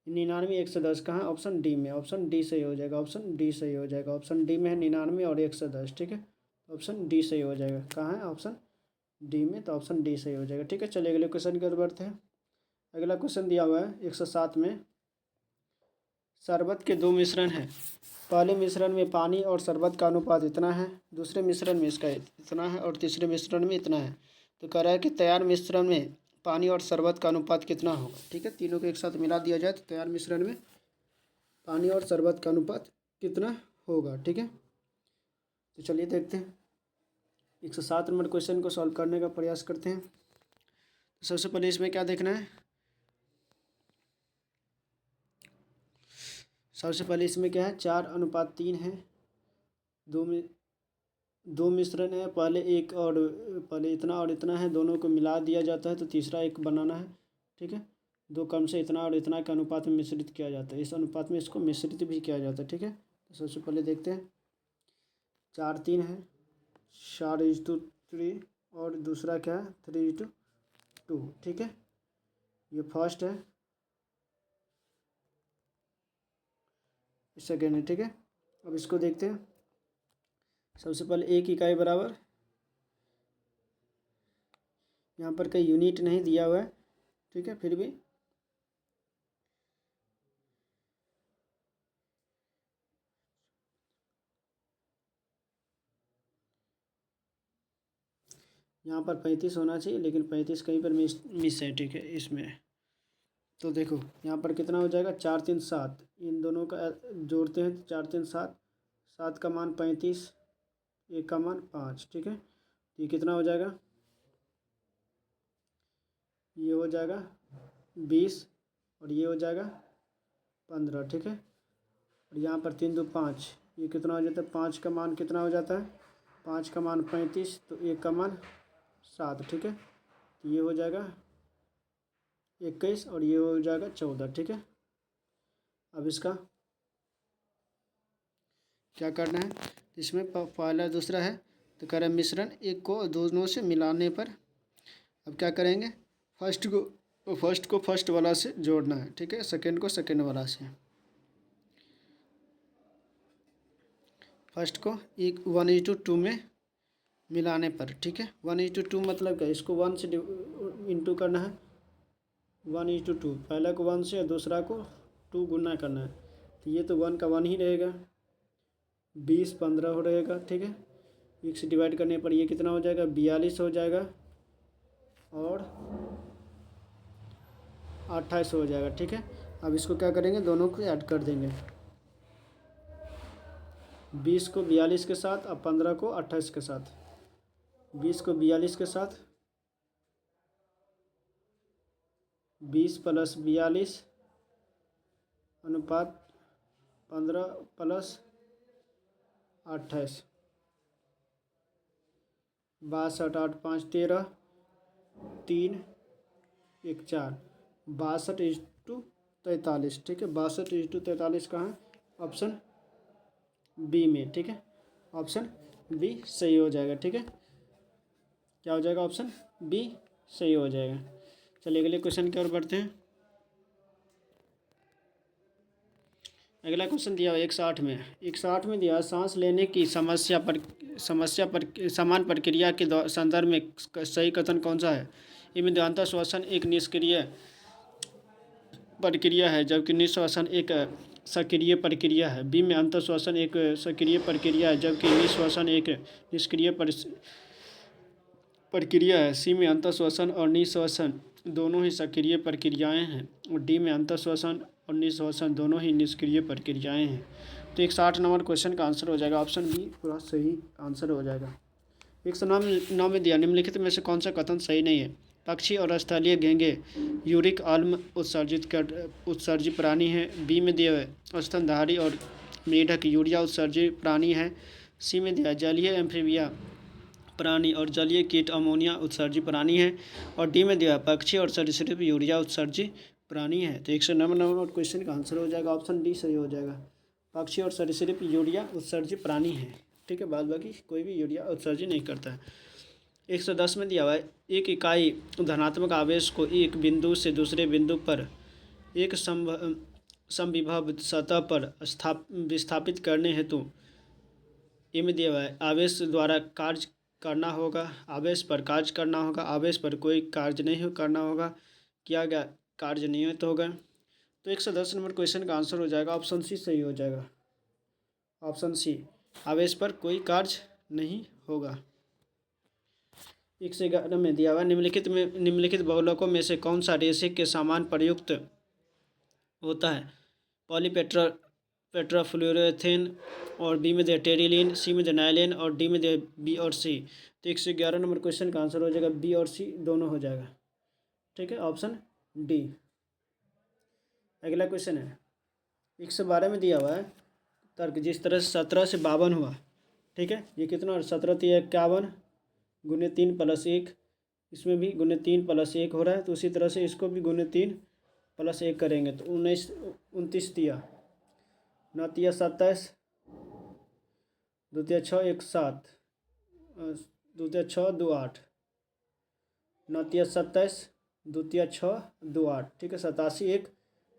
Speaker 1: 99 110 कहाँ, ऑप्शन डी में, ऑप्शन डी सही हो जाएगा, ऑप्शन डी सही हो जाएगा। ऑप्शन डी में है 99 और 110, ठीक है। ऑप्शन डी सही हो जाएगा, कहाँ है ऑप्शन डी में, तो ऑप्शन डी सही हो जाएगा, ठीक है। चलिए अगले क्वेश्चन की ओर बढ़ते हैं। अगला क्वेश्चन दिया हुआ है 107 में। शरबत के 2 मिश्रण हैं, पहले मिश्रण में पानी और शरबत का अनुपात इतना है, दूसरे मिश्रण में इसका इतना है, और तीसरे मिश्रण में इतना है। तो कह रहा है कि तैयार मिश्रण में पानी और शरबत का अनुपात कितना होगा, ठीक है। तीनों को एक साथ मिला दिया जाए तो तैयार मिश्रण में पानी और शरबत का अनुपात कितना होगा, ठीक है। तो चलिए देखते हैं, 107 नंबर क्वेश्चन को सॉल्व करने का प्रयास करते हैं। तो सबसे पहले इसमें क्या देखना है, सबसे पहले इसमें क्या है 4:3 है, दो मिश्रण है, पहले इतना और इतना है, दोनों को मिला दिया जाता है तो तीसरा एक बनाना है, ठीक है। 2 क्रम से इतना और इतना के अनुपात में मिश्रित किया जाता है, इस अनुपात में इसको मिश्रित भी किया जाता है, ठीक है। तो सबसे पहले देखते हैं 4:3 है, 4:3, और दूसरा क्या है 3:2, ठीक है। ये फर्स्ट है, सेकेंड है, ठीक है। अब इसको देखते हैं, सबसे पहले 1 इकाई बराबर, यहाँ पर कहीं यूनिट नहीं दिया हुआ है, ठीक है, फिर भी यहाँ पर 35 होना चाहिए, लेकिन 35 कहीं पर मिस है, ठीक है इसमें। तो देखो यहाँ पर कितना हो जाएगा 4 3 7, इन दोनों का जोड़ते हैं 4 3 7, 7 का मान 35, 1 का मान 5, ठीक है। ये कितना हो जाएगा, ये हो जाएगा 20 और ये हो जाएगा 15, ठीक है। और यहाँ पर 3 2 5, ये कितना हो जाता है, 5 का मान कितना हो जाता है, 5 का मान 35, तो 1 का मान 7, ठीक है। तो ये हो जाएगा 21 और ये हो जाएगा 14, ठीक है। अब इसका क्या करना है, इसमें पहला दूसरा है तो करें मिश्रण, एक को दोनों से मिलाने पर अब क्या करेंगे, फर्स्ट को फर्स्ट वाला से जोड़ना है, ठीक है, सेकंड को सेकंड वाला से। फर्स्ट को 1:2 में मिलाने पर, ठीक है। 1:2 मतलब क्या, इसको 1 से इंटू करना है, 1:2, पहला को 1 से और दूसरा को 2 गुना करना है। तो ये तो 1 का 1 ही रहेगा, 20 15 हो रहेगा, ठीक है। 1 से डिवाइड करने पर ये कितना हो जाएगा, 42 हो जाएगा और 28 हो जाएगा, ठीक है। अब इसको क्या करेंगे, दोनों को ऐड कर देंगे, 20 को 42 के साथ और 15 को 28 के साथ। 20 को 42 के साथ, 20 + 42 अनुपात 15 + 28, 62 8 5 13, 3 1 4, 62:43, ठीक है। 62:43 कहाँ है, ऑप्शन बी में, ठीक है। ऑप्शन बी सही हो जाएगा, ठीक है। क्या हो जाएगा, ऑप्शन बी सही हो जाएगा। चलिए अगले क्वेश्चन की ओर बढ़ते हैं। अगला क्वेश्चन दिया हुआ 160 में, 160 में दिया सांस लेने की समस्या पर समान प्रक्रिया के संदर्भ में सही कथन कौन सा है। इनमें अंतर श्वसन एक निष्क्रिय प्रक्रिया है जबकि निश्वसन एक सक्रिय प्रक्रिया है। बी में अंतर श्वसन एक सक्रिय प्रक्रिया है जबकि निश्वसन एक निष्क्रिय प्रक्रिया है। सी में अंतर श्वसन और निश्वसन दोनों ही सक्रिय प्रक्रियाएं हैं और डी में अंतर श्वसन और निश्वसन दोनों ही निष्क्रिय प्रक्रियाएं हैं। तो 160 नंबर क्वेश्चन का आंसर हो जाएगा ऑप्शन बी, पूरा सही आंसर हो जाएगा। 109 में दिया निम्नलिखित में से कौन सा कथन सही नहीं है। पक्षी और स्थलीय घेंघे यूरिक आम्ल उत्सर्जित प्राणी हैं। बी में दिया है स्तनधारी और मेढक यूरिया उत्सर्जित प्राणी है। सी में दिया जलीय एम्फीबिया प्राणी और जलीय कीट अमोनिया उत्सर्जित प्राणी है। और डी में दिया पक्षी और सरीसृप यूरिया उत्सर्जित प्राणी है। तो 109 नंबर क्वेश्चन का आंसर हो जाएगा ऑप्शन डी सही हो जाएगा। पक्षी और सरीसृप यूरिया उत्सर्जित प्राणी है, ठीक है। बाद बाकी कोई भी यूरिया उत्सर्जित नहीं करता है। 110 में दिया हुआ है एक इकाई धनात्मक आवेश को एक बिंदु से दूसरे बिंदु पर एक समविभव सतह पर विस्थापित करने हेतु में दिया हुआ है आवेश द्वारा कार्य करना होगा, आवेश पर कार्य करना होगा, आवेश पर कोई कार्य नहीं करना होगा, किया गया कार्य नियमित होगा। तो 110 नंबर क्वेश्चन का आंसर हो जाएगा ऑप्शन सी सही हो जाएगा। ऑप्शन सी आवेश पर कोई कार्य नहीं होगा। 111 में दिया हुआ निम्नलिखित बहुलकों में से कौन सा रेशे के समान प्रयुक्त होता है। पॉलीपेट्राफ्लोरेथेन और बी में दिया टेरिलीन, सी में दिया नाइलिन और डी में दिया बी और सी। तो 111 नंबर क्वेश्चन का आंसर हो जाएगा बी और सी दोनों हो जाएगा, ठीक है। Option D. अगला क्वेश्चन है 112 में दिया हुआ है तर्क जिस तरह से 17 से 52 हुआ, ठीक है। ये कितना 17 × 51 गुने 3 + 1, इसमें भी गुने 3 + 1 हो रहा है। तो उसी तरह से इसको भी गुने 3 + 1 करेंगे तो 19 29 दिया, 9 × 27, 2 × 6 1 7, 2 × 6 2 8, 9 × 27, 2 × 6 2 8, ठीक है। 87 1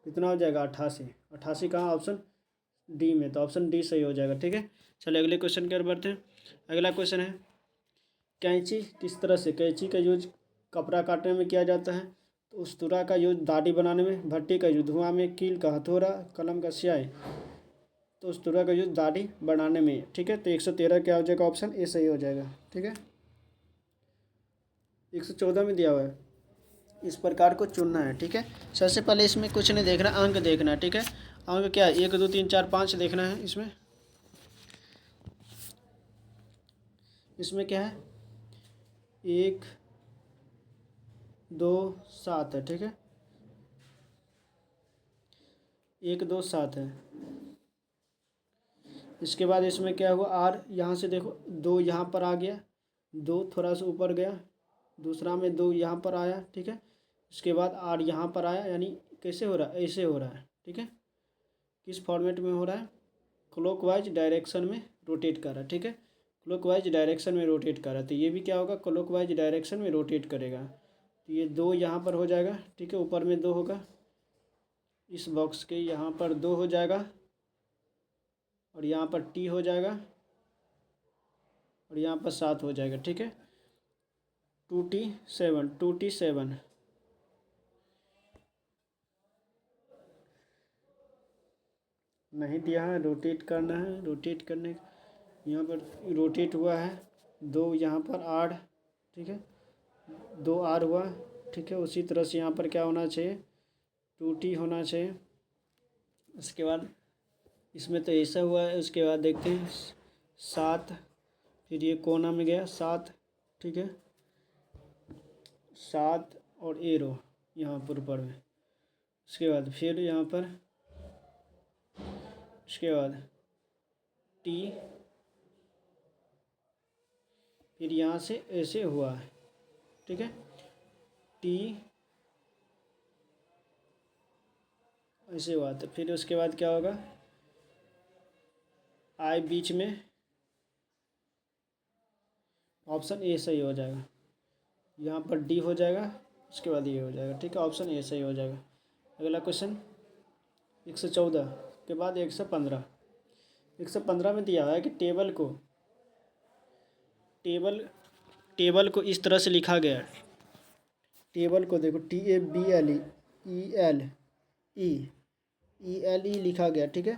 Speaker 1: कितना हो जाएगा 88, 88 कहाँ ऑप्शन डी में, तो ऑप्शन डी सही हो जाएगा, ठीक है। चलिए अगले क्वेश्चन की ओर बढ़ते हैं। अगला क्वेश्चन है कैंची किस तरह से, कैंची का यूज कपड़ा काटने में किया जाता है, तो उस्तरा का यूज दाढ़ी बनाने में, भट्टी का यूज धुआं में, कील का हथौड़ा, कलम का स्याही, तो उस्तरा का यूज दाढ़ी बनाने में, ठीक है। तो 113 क्या हो जाएगा ऑप्शन ए सही हो जाएगा, ठीक है। 114 में दिया हुआ है इस प्रकार को चुनना है, ठीक है। सबसे पहले इसमें कुछ नहीं देखना, अंक देखना है, ठीक है। अंक क्या है 1 2 3 4 5 देखना है। इसमें क्या है 1 2 7 है, ठीक है, 1 2 7 है। इसके बाद इसमें क्या हुआ, आर यहाँ से देखो 2 यहाँ पर आ गया, 2 थोड़ा सा ऊपर गया, दूसरा में 2 यहाँ पर आया, ठीक है। इसके बाद आर यहाँ पर आया, यानी कैसे हो रहा है, ऐसे हो रहा है, ठीक है। किस फॉर्मेट में हो रहा है, क्लॉकवाइज डायरेक्शन में रोटेट कर रहा है, ठीक है, क्लॉकवाइज डायरेक्शन में रोटेट कर रहा है। तो ये भी क्या होगा, क्लॉकवाइज डायरेक्शन में रोटेट करेगा। तो ये 2 यहाँ पर हो जाएगा, ठीक है, ऊपर में 2 होगा, इस बॉक्स के यहाँ पर 2 हो जाएगा, और यहाँ पर टी हो जाएगा, और यहाँ पर 7 हो जाएगा, ठीक है। 2T7 नहीं दिया है, रोटेट करना है, रोटेट करने यहाँ पर रोटेट हुआ है, 2 यहाँ पर आर, ठीक है, 2 आर हुआ, ठीक है। उसी तरह से यहाँ पर क्या होना चाहिए, 2T होना चाहिए। इसके बाद इसमें तो ऐसा हुआ है, उसके बाद देखते हैं 7, फिर ये कोना में गया 7, ठीक है, 7 और एरो यहाँ पर ऊपर में। उसके बाद फिर यहाँ पर, उसके बाद टी, फिर यहाँ से ऐसे हुआ है, ठीक है, टी ऐसे हुआ। तो फिर उसके बाद क्या होगा, आई बीच में, ऑप्शन ए सही हो जाएगा। यहाँ पर डी हो जाएगा, उसके बाद ये हो जाएगा, ठीक है, ऑप्शन ए सही हो जाएगा। अगला क्वेश्चन 114 के बाद 115 में दिया हुआ है कि टेबल को इस तरह से लिखा गया है। टेबल को देखो, TABLE लिखा गया, ठीक है,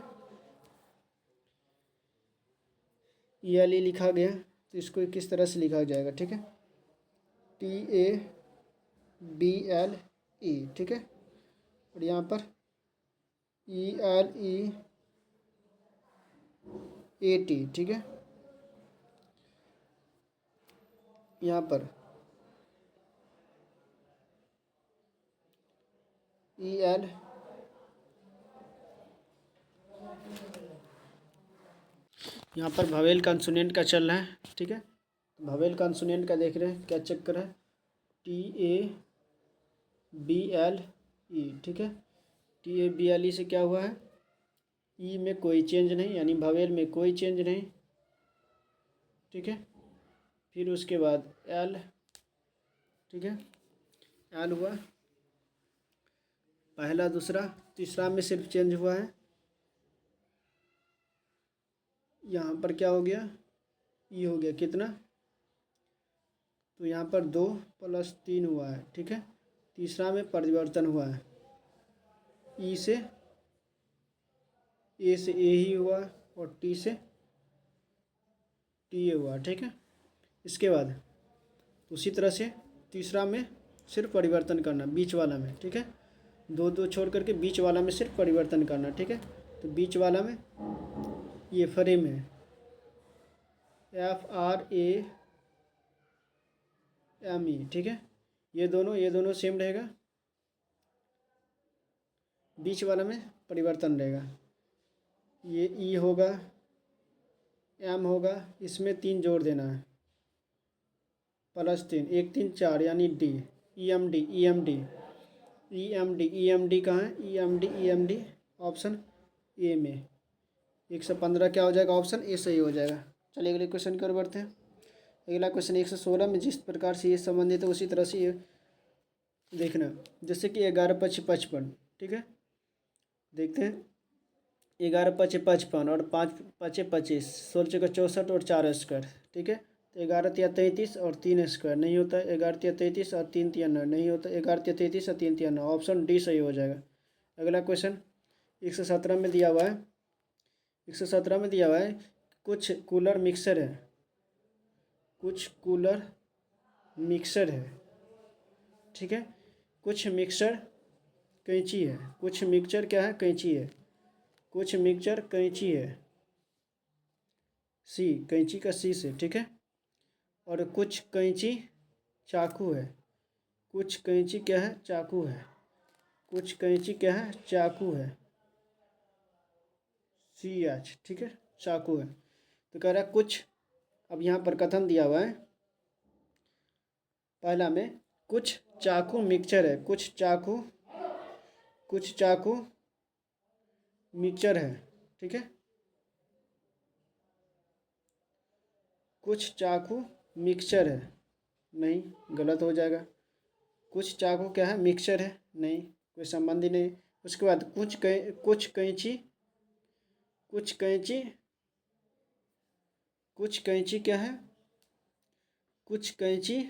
Speaker 1: ELE लिखा गया। तो इसको किस तरह से लिखा जाएगा, ठीक है, TABLE, ठीक है, और यहाँ पर ELEAT, ठीक है, यहाँ पर EL, यहाँ पर भवेल कंसोनेंट का चल रहा है, ठीक है। भवेल कंसोनेंट का देख रहे हैं, क्या चेक कर रहे हैं, TABLE, ठीक है। TABLE से क्या हुआ है, ई में कोई चेंज नहीं, यानी भवेल में कोई चेंज नहीं, ठीक है। फिर उसके बाद एल, ठीक है, एल हुआ, पहला दूसरा तीसरा में सिर्फ चेंज हुआ है। यहाँ पर क्या हो गया, ई हो गया कितना, तो यहाँ पर 2 + 3 हुआ है, ठीक है। तीसरा में परिवर्तन हुआ है, ई से ए ही हुआ, और टी से टी ए हुआ, ठीक है। इसके बाद उसी तरह से तीसरा में सिर्फ परिवर्तन करना, बीच वाला में, ठीक है, 2 छोड़ करके बीच वाला में सिर्फ परिवर्तन करना, ठीक है। तो बीच वाला में ये फ्रेम है, FRAME, ठीक है, ये दोनों सेम रहेगा, बीच वाला में परिवर्तन रहेगा। ये ई होगा, एम होगा, इसमें 3 जोड़ देना है, +3, 1 3 4, यानी डी, EMD कहाँ है, EMD ऑप्शन ए में। 115 क्या हो जाएगा, ऑप्शन ए सही हो जाएगा। चलिए अगले क्वेश्चन की ओर बढ़ते हैं। अगला क्वेश्चन 116 में जिस प्रकार से ये संबंधित है उसी तरह से ये देखना, जैसे कि 11 × 5 = 55, ठीक है। देखते हैं, 11 × 5 = 55 और 5 × 5 = 25, 16 × 64 और 4 स्क्वायर, ठीक है। तो 11 × 3 = 33 और 3 स्क्वायर नहीं होता, 11 × 3 = 33 और 3 × 3 = 9 नहीं होता, 11 × 3 = 33 और 3 × 3 = 9, ऑप्शन डी सही हो जाएगा। अगला क्वेश्चन 117 में दिया हुआ है, 117 में दिया हुआ है कुछ कूलर मिक्सर है, ठीक है, कुछ मिक्सर कैंची है, कुछ मिक्सचर क्या है, कैंची है, कुछ मिक्सचर कैंची है, सी कैंची का सी से, ठीक है, और कुछ कैंची चाकू है। कुछ कैंची क्या है? चाकू है। कुछ कैंची क्या है? चाकू है। CH, ठीक है, चाकू है। तो कह रहा है कुछ, अब यहाँ पर कथन दिया हुआ है पहला में, कुछ चाकू मिक्सचर है। कुछ चाकू मिक्सचर है, ठीक है। कुछ चाकू मिक्सचर है, नहीं, गलत हो जाएगा। कुछ चाकू क्या है? मिक्सचर है, नहीं, कोई संबंध ही नहीं। उसके बाद कुछ कैंची, कुछ कैंची, कुछ कैंची क्या है? कुछ कैंची,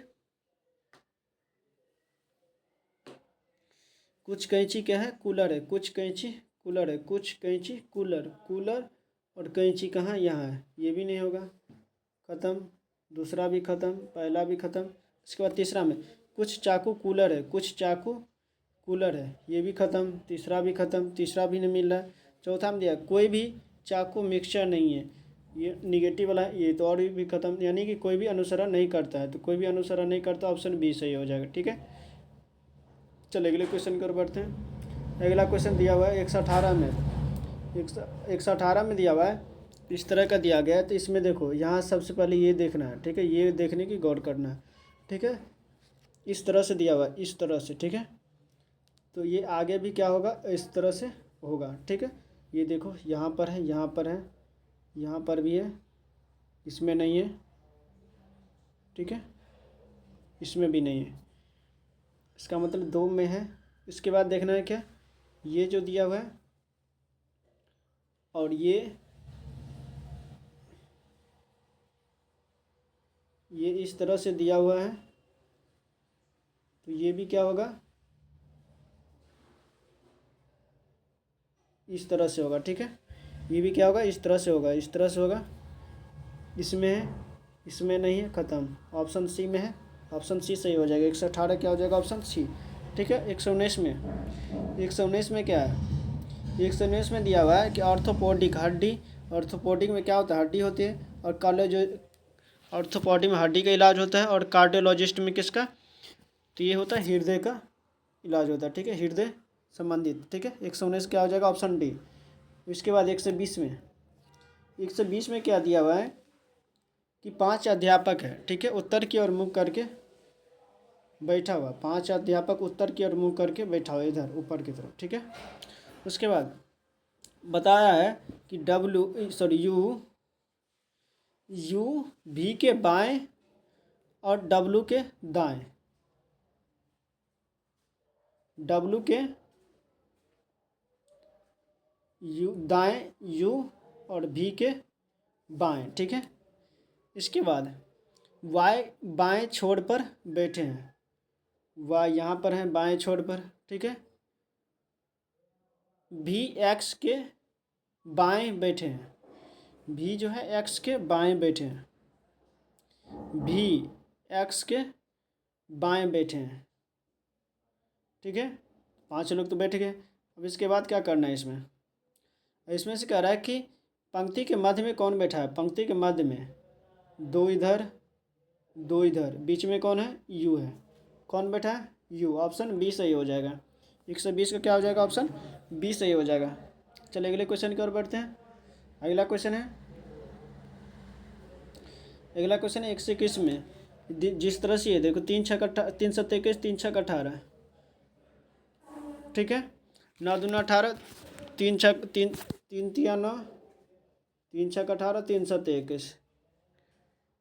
Speaker 1: कुछ कैंची क्या है? कूलर है। कुछ कैंची कूलर है। कुछ कैंची कूलर, कूलर और कैंची कहाँ? यहाँ है, ये भी नहीं होगा, ख़त्म। दूसरा भी ख़त्म, पहला भी ख़त्म। इसके बाद तीसरा में कुछ चाकू कूलर है। कुछ चाकू कूलर है, ये भी ख़त्म। तीसरा भी ख़त्म, तीसरा भी नहीं मिल रहा है। चौथा में दिया कोई भी चाकू मिक्सचर नहीं है, ये निगेटिव वाला है, ये तो और भी ख़त्म, यानी कि कोई भी अनुसरण नहीं करता है। तो कोई भी अनुसरण नहीं करता, ऑप्शन बी सही हो जाएगा, ठीक है। चलो अगले क्वेश्चन की ओर बढ़ते हैं। अगला क्वेश्चन दिया हुआ है 118 में, 118 में दिया हुआ है, इस तरह का दिया गया है। तो इसमें देखो, यहाँ सबसे पहले ये देखना है, ठीक है, ये देखने की गौर करना है, ठीक है। इस तरह से दिया हुआ है, इस तरह से, ठीक है। तो ये आगे भी क्या होगा? इस तरह से होगा, ठीक है। ये देखो, यहाँ पर है, यहाँ पर है, यहाँ पर भी है, इसमें नहीं है, ठीक है, इसमें भी नहीं है, इसका मतलब दो में है। इसके बाद देखना है क्या, ये जो दिया हुआ है और ये इस तरह से दिया हुआ है, तो ये भी क्या होगा? इस तरह से होगा, ठीक है। ये भी क्या होगा? इस तरह से होगा, इस तरह से होगा। इसमें है, इसमें नहीं है, ख़त्म। ऑप्शन सी में है, ऑप्शन सी सही हो जाएगा। 118 क्या हो जाएगा? ऑप्शन सी, ठीक है। 119 में, 119 में क्या है? 119 में दिया हुआ है कि ऑर्थोपोडिक हड्डी, ऑर्थोपोडिक में क्या होता है? हड्डी होती है। और ऑर्थोपोडी में हड्डी का इलाज होता है। और कार्डियोलॉजिस्ट में किसका? तो ये होता है हृदय का इलाज होता है, ठीक है, हृदय संबंधित, ठीक है। 119 क्या हो जाएगा? Option D. इसके बाद 120 में, 120 में क्या दिया हुआ है कि 5 अध्यापक है, ठीक है, उत्तर की ओर मुँह करके बैठा हुआ। 5 अध्यापक उत्तर की ओर मुँह करके बैठा हुआ, इधर ऊपर की तरफ, ठीक है। उसके बाद बताया है कि यू भी के बाएं और डब्लू के दाएं, डब्लू के दाएं, यू और भी के बाएं, ठीक है। इसके बाद वाई बाएं छोर पर बैठे हैं, वाई यहाँ पर हैं बाएं छोर पर, ठीक है। भी एक्स के बाएं बैठे हैं, भी जो है एक्स के बाएं बैठे हैं, भी एक्स के बाएं बैठे हैं, ठीक है। 5 लोग तो बैठ गए। अब इसके बाद क्या करना है इसमें? इसमें से कह रहा है कि पंक्ति के मध्य में कौन बैठा है? पंक्ति के मध्य में 2 इधर 2 इधर, बीच में कौन है? यू है। कौन बैठा है? यू। ऑप्शन बी सही हो जाएगा। 120 का क्या हो जाएगा? ऑप्शन बी सही हो जाएगा। चलिए अगले क्वेश्चन की ओर बढ़ते हैं। अगला क्वेश्चन है 121 में, जिस तरह से ये देखो, 3 छक 3 7 21, 3 छक 18, ठीक है। 9 दूना 18, 3 छक 3 3 तिया 9, 3 छक 18, 3 7 21।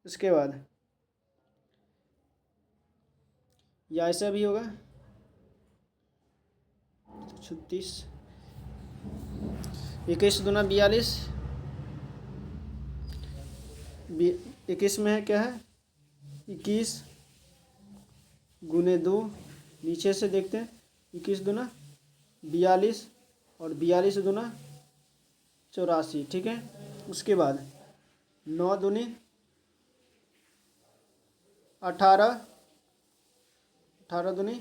Speaker 1: इसके बाद या ऐसा भी होगा 36, 21 दूना 42, 21 में है क्या है? 21 गुने 2, नीचे से देखते हैं, 21 दूना 42 और 42 दूना 84, ठीक है। उसके बाद 9 दूनी 18, 18 दूनी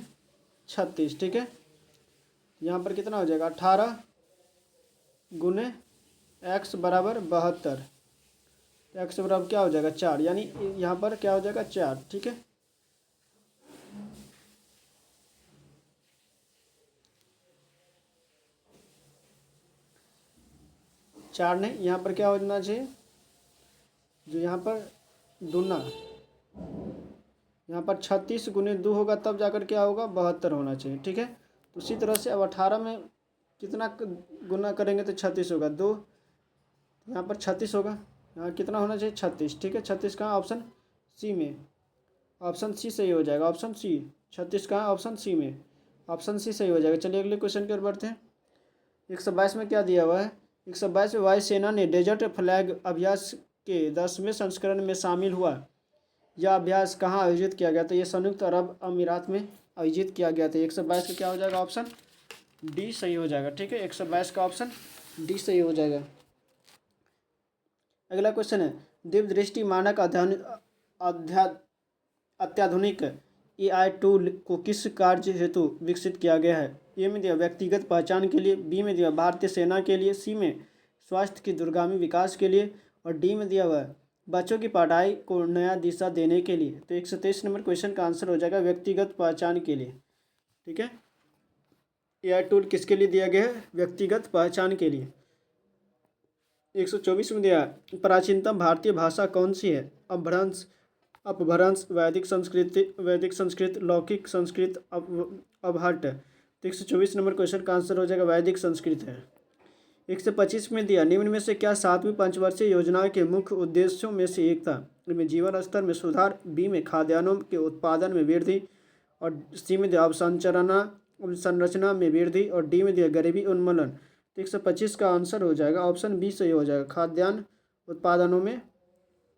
Speaker 1: 36, ठीक है। यहाँ पर कितना हो जाएगा? 18 गुने x बराबर 72, तो x बराबर क्या हो जाएगा? 4, यानी यहाँ पर क्या हो जाएगा? 4, ठीक है। 4 नहीं, यहाँ पर क्या होना चाहिए, जो यहाँ पर दुना, यहाँ पर 36 गुने 2 होगा तब जाकर क्या होगा 72 होना चाहिए। ठीक है, तो उसी तरह से अब 18 में कितना गुना करेंगे तो 36 होगा, 2 यहाँ पर 36 होगा, यहाँ कितना होना चाहिए 36। ठीक है, 36 कहाँ, ऑप्शन सी में, ऑप्शन सी सही हो जाएगा, ऑप्शन सी। 36 कहाँ, ऑप्शन सी में, ऑप्शन सी सही हो जाएगा। चलिए अगले क्वेश्चन की ओर बढ़ते हैं। 122 में क्या दिया हुआ है, 122 में वायुसेना ने डेजर्ट फ्लैग अभ्यास के 10वें संस्करण में शामिल हुआ। यह अभ्यास कहाँ आयोजित किया गया था, ये संयुक्त अरब अमीरात में आयोजित किया गया था। 122 का क्या हो जाएगा, ऑप्शन डी सही हो जाएगा। ठीक है, 122 का ऑप्शन डी सही हो जाएगा। अगला क्वेश्चन है, दिव्य दृष्टि मानक अत्याधुनिक AI टूल को किस कार्य हेतु विकसित किया गया है। ए में दिया व्यक्तिगत पहचान के लिए, बी में दिया भारतीय सेना के लिए, सी में स्वास्थ्य की दूरगामी विकास के लिए, और डी में दिया हुआ है बच्चों की पढ़ाई को नया दिशा देने के लिए। तो 123 नंबर क्वेश्चन का आंसर हो जाएगा व्यक्तिगत पहचान के लिए। ठीक है, AI टूल किसके लिए दिया गया है, व्यक्तिगत पहचान के लिए। 124 में दिया प्राचीनतम भारतीय भाषा कौन सी है, अपभ्रंश, वैदिक संस्कृत, लौकिक संस्कृत, अवहट। तो 124 नंबर क्वेश्चन का आंसर हो जाएगा वैदिक संस्कृत है। 125 में दिया निम्न में से क्या 7वीं पंचवर्षीय योजना के मुख्य उद्देश्यों में से एक था। इनमें जीवन स्तर में सुधार, बी में खाद्यान्नों के उत्पादन में वृद्धि, और सी में दिया अवसंरचना में वृद्धि, और डी में दिया गरीबी उन्मूलन। तो 125 का आंसर हो जाएगा ऑप्शन बी सही हो जाएगा, खाद्यान्न उत्पादनों में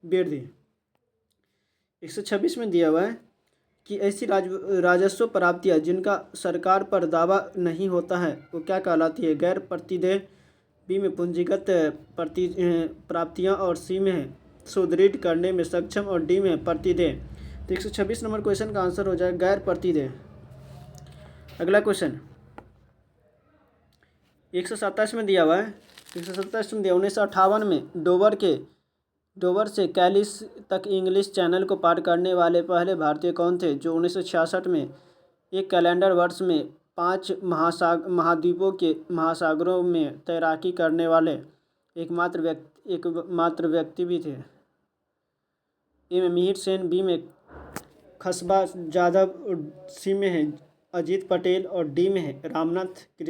Speaker 1: वृद्धि। 126 में दिया हुआ है कि ऐसी राजस्व प्राप्तियां जिनका सरकार पर दावा नहीं होता है वो क्या कहलाती है, गैर प्रतिदेय, बी में पूंजीगत प्राप्तियां, और सी में है सुदृढ़ करने में सक्षम, और डी में प्रतिदेय। तो 126 नंबर क्वेश्चन का आंसर हो जाएगा गैर प्रतिदेय। अगला क्वेश्चन 127 में दिया हुआ है, 127 में दिया 1958 में डोवर से कैलिस तक इंग्लिश चैनल को पार करने वाले पहले भारतीय कौन थे, जो 1966 में एक कैलेंडर वर्ष में 5 महाद्वीपों के महासागरों में तैराकी करने वाले एकमात्र व्यक्ति भी थे। ए में मिहिर सेन, बी में खसबा जाधव, सी में है अजीत पटेल, और डी में है रामनाथन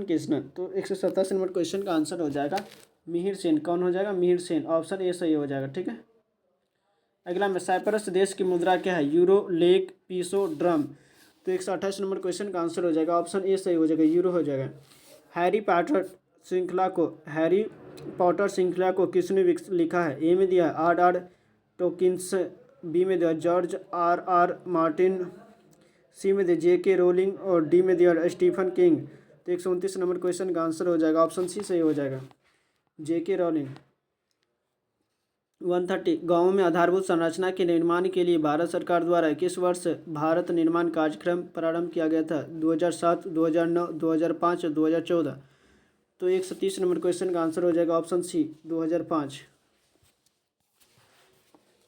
Speaker 1: कृष्णन। तो 127 नंबर क्वेश्चन का आंसर हो जाएगा मिहिर सेन। कौन हो जाएगा, मिहिर सेन, ऑप्शन ए सही हो जाएगा। ठीक है, अगला में साइप्रस देश की मुद्रा क्या है, यूरो, लेक, पीसो, ड्रम। तो 128 नंबर क्वेश्चन का आंसर हो जाएगा ऑप्शन ए सही हो जाएगा, यूरो हो जाएगा। हैरी पॉटर श्रृंखला को किसने लिखा है, ए में दिया R.R. टोकिन्स, बी में दिया जॉर्ज R.R. मार्टिन, सी में दिया J.K. रोलिंग, और डी में दिया स्टीफन किंग। तो 129 नंबर क्वेश्चन का आंसर हो जाएगा ऑप्शन सी सही हो जाएगा, J.K. रोलिंग। 130 गाँवों में आधारभूत संरचना के निर्माण के लिए भारत सरकार द्वारा किस वर्ष भारत निर्माण कार्यक्रम प्रारंभ किया गया था, 2007, 2009, 2005, 2014। तो 130 नंबर क्वेश्चन का आंसर हो जाएगा ऑप्शन सी 2005।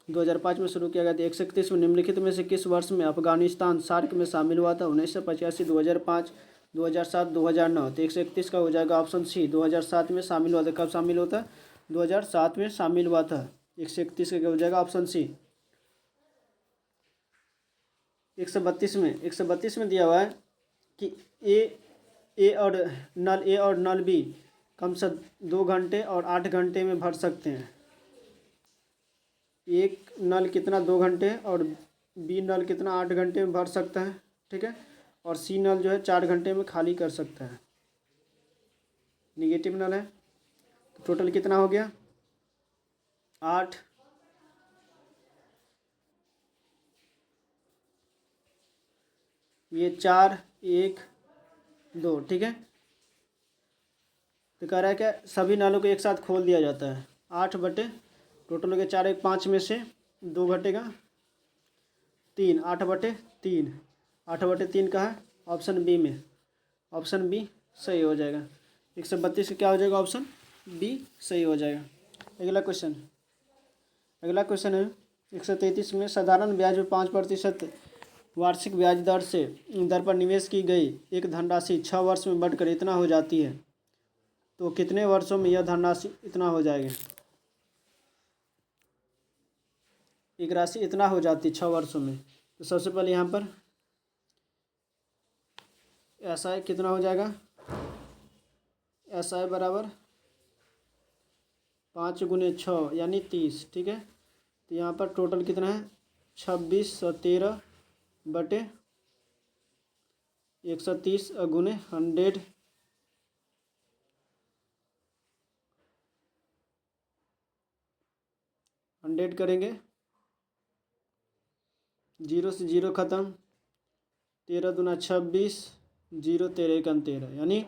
Speaker 1: 2005 में शुरू किया गया था। 131 में निम्नलिखित में से किस वर्ष में अफगानिस्तान सार्क में शामिल हुआ था, 1985, 2005, 2007, 2009। तो 131 का हो जाएगा ऑप्शन सी 2007 में शामिल हुआ था। कब शामिल होता, 2007 में शामिल हुआ था। 131 का हो जाएगा ऑप्शन सी। 132 में दिया हुआ है कि ए और नल बी कम से 2 घंटे और 8 घंटे में भर सकते हैं। एक नल कितना 2 घंटे और बी नल कितना 8 घंटे में भर सकता है। ठीक है, और सी नल जो है 4 घंटे में खाली कर सकता है। निगेटिव नल है, तो टोटल कितना हो गया 8, ये 4, 1, 2। ठीक है, तो कह रहा है क्या सभी नलों को एक साथ खोल दिया जाता है। 8 बटे टोटल हो गया 4, 1, 5 में से 2 घटेगा 3, 8 बटे 3। 8 बटे 3 का है ऑप्शन बी में, ऑप्शन बी सही हो जाएगा। 132 का क्या हो जाएगा ऑप्शन बी सही हो जाएगा। अगला क्वेश्चन है 133 में साधारण ब्याज में 5% वार्षिक ब्याज दर पर निवेश की गई एक धनराशि 6 वर्ष में बढ़कर इतना हो जाती है। तो कितने वर्षों में यह धनराशि इतना हो जाएगी? एक राशि इतना हो जाती 6 वर्षों में। तो सबसे पहले यहाँ पर ऐसा है कितना हो जाएगा? ऐसा है बराबर 5 गुने 6 यानी 30, ठीक है। तो यहाँ पर टोटल कितना है? 2613 बटे 130 गुने 100 करेंगे, 0 से 0 ख़त्म, 13 दूना 26, 0 13 1 13 यानी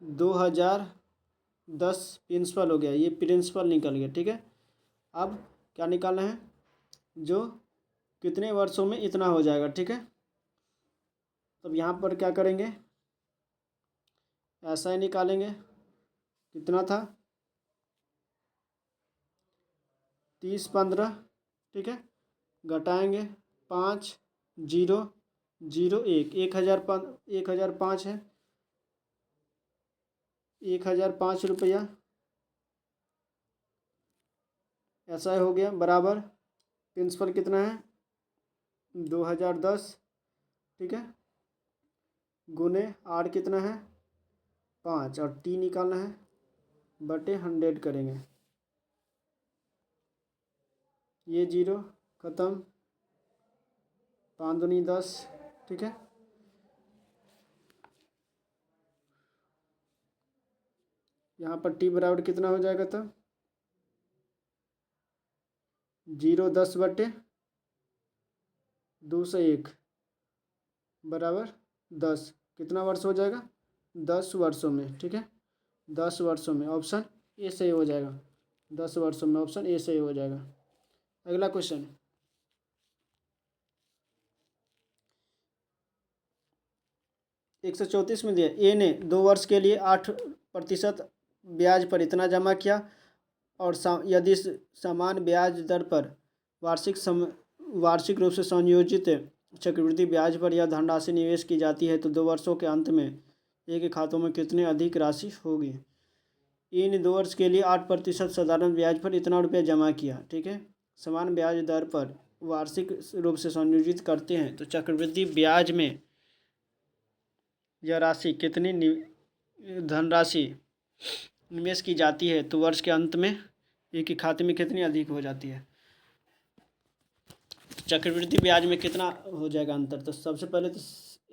Speaker 1: 2010 प्रिंसिपल हो गया। ये प्रिंसिपल निकल गया, ठीक है। अब क्या निकालना है? जो कितने वर्षों में इतना हो जाएगा, ठीक है। तब यहाँ पर क्या करेंगे? ऐसा ही निकालेंगे। कितना था? 30 15, ठीक है। घटाएंगे 5 0 0 1, 1005 है, 1005 रुपया। ऐसा हो गया बराबर प्रिंसिपल कितना है? 2010, ठीक है, गुने आर कितना है? 5 और टी निकालना है, बटे 100 करेंगे। ये 0 ख़त्म, 5 दूनी 10, ठीक है। यहाँ पर टी बराबर कितना हो जाएगा? तब 0 10 बटे 2 से 1 बराबर 10। कितना वर्ष हो जाएगा? 10 वर्षों में, ठीक है। 10 वर्षों में ऑप्शन ए सही हो जाएगा। 10 वर्षों में ऑप्शन ए सही हो जाएगा। अगला क्वेश्चन, 134 में दिया ए ने 2 वर्ष के लिए 8% ब्याज पर इतना जमा किया और यदि समान ब्याज दर पर वार्षिक रूप से संयोजित चक्रवृद्धि ब्याज पर यह धनराशि निवेश की जाती है तो 2 वर्षों के अंत में ए के खातों में कितनी अधिक राशि होगी? ए ने 2 वर्ष के लिए 8% साधारण ब्याज पर इतना रुपया जमा किया, ठीक है। समान ब्याज दर पर वार्षिक रूप से संयोजित करते हैं तो चक्रवृद्धि ब्याज में यह राशि कितनी धनराशि निवेश की जाती है तो वर्ष के अंत में ए के खाते में कितनी अधिक हो जाती है? चक्रवृद्धि ब्याज में कितना हो जाएगा अंतर? तो सबसे पहले तो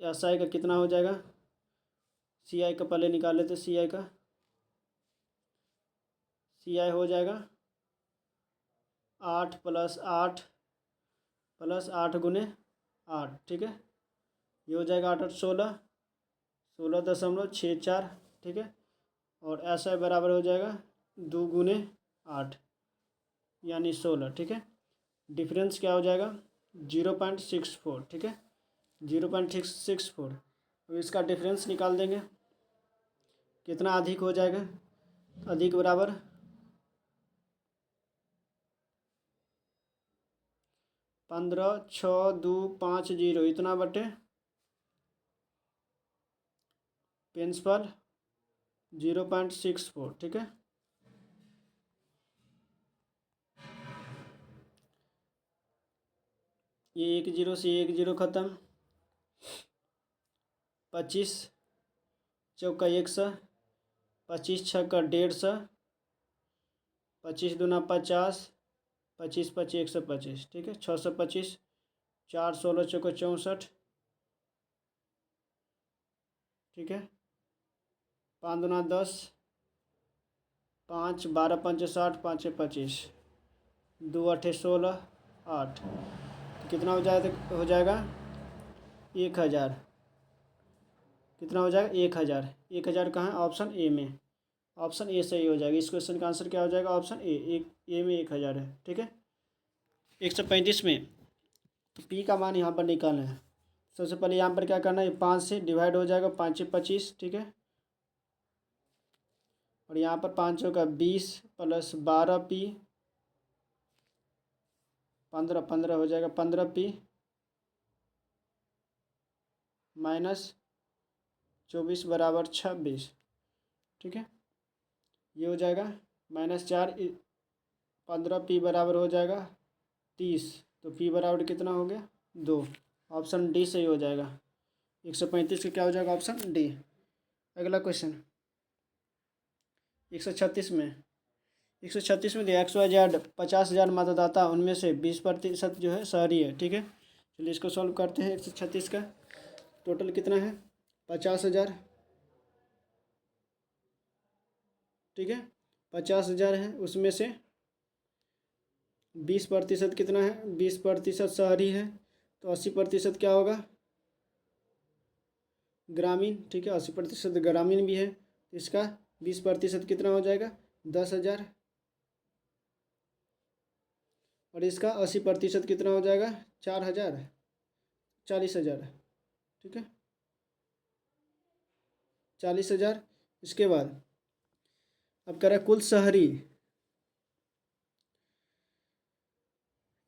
Speaker 1: एस आई का कितना हो जाएगा? सी आई का पहले निकाल लेते। सी आई हो जाएगा 8 + 8 गुने 8, ठीक है। ये हो जाएगा 8 8 16, 16.64, ठीक है। और ऐसा बराबर हो जाएगा 2 गुने 8 यानी 16, ठीक है। डिफरेंस क्या हो जाएगा? 0.64, ठीक है, 0.64। अब इसका डिफरेंस निकाल देंगे, कितना अधिक हो जाएगा? अधिक बराबर 15 6 2 5 0 इतना बटे प्रिंसिपल 0.64, ठीक है। ये 1 0 से 1 0 ख़त्म, 25 चौका 100, 25 छक्का 150, 25 दूना 50, 25 25 125, ठीक है। 625, 4 16 चौका 64, ठीक है। 5 दूना 10, 5 12 5 60, 5 25, 2 8 16, 8। तो कितना हो जाएगा? 1000। कितना हो जाएगा? 1000। 1000 कहाँ है? ऑप्शन ए में। ऑप्शन ए सही हो जाएगा। इस क्वेश्चन का आंसर क्या हो जाएगा? ऑप्शन ए में 1000 है, ठीक है। 135 में पी का मान यहाँ पर निकालना है। सबसे पहले यहाँ पर क्या करना है? 5 से डिवाइड हो जाएगा, 5 25, ठीक है। और यहाँ पर 5 का 20 + 12p 15 15 हो जाएगा, 15p - 24 बराबर 26, ठीक है। ये हो जाएगा -4 15 पी बराबर हो जाएगा 30। तो पी बराबर कितना हो गया 2। ऑप्शन डी सही हो जाएगा। 135 का क्या हो जाएगा ऑप्शन डी। अगला क्वेश्चन 136 में 136 में दिया XYZ 50,000 मतदाता, उनमें से 20% जो है शहरी है। ठीक है, चलिए इसको सॉल्व करते हैं। 136 का टोटल कितना है 50,000। ठीक है, 50,000 है, उसमें से 20% कितना है 20% शहरी है, तो 80% क्या होगा ग्रामीण। ठीक है, 80% ग्रामीण भी है, तो इसका 20% कितना हो जाएगा 10,000, और इसका 80% कितना हो जाएगा 4,000 40,000। ठीक है, 40,000। इसके बाद अब कह रहा है कुल शहरी,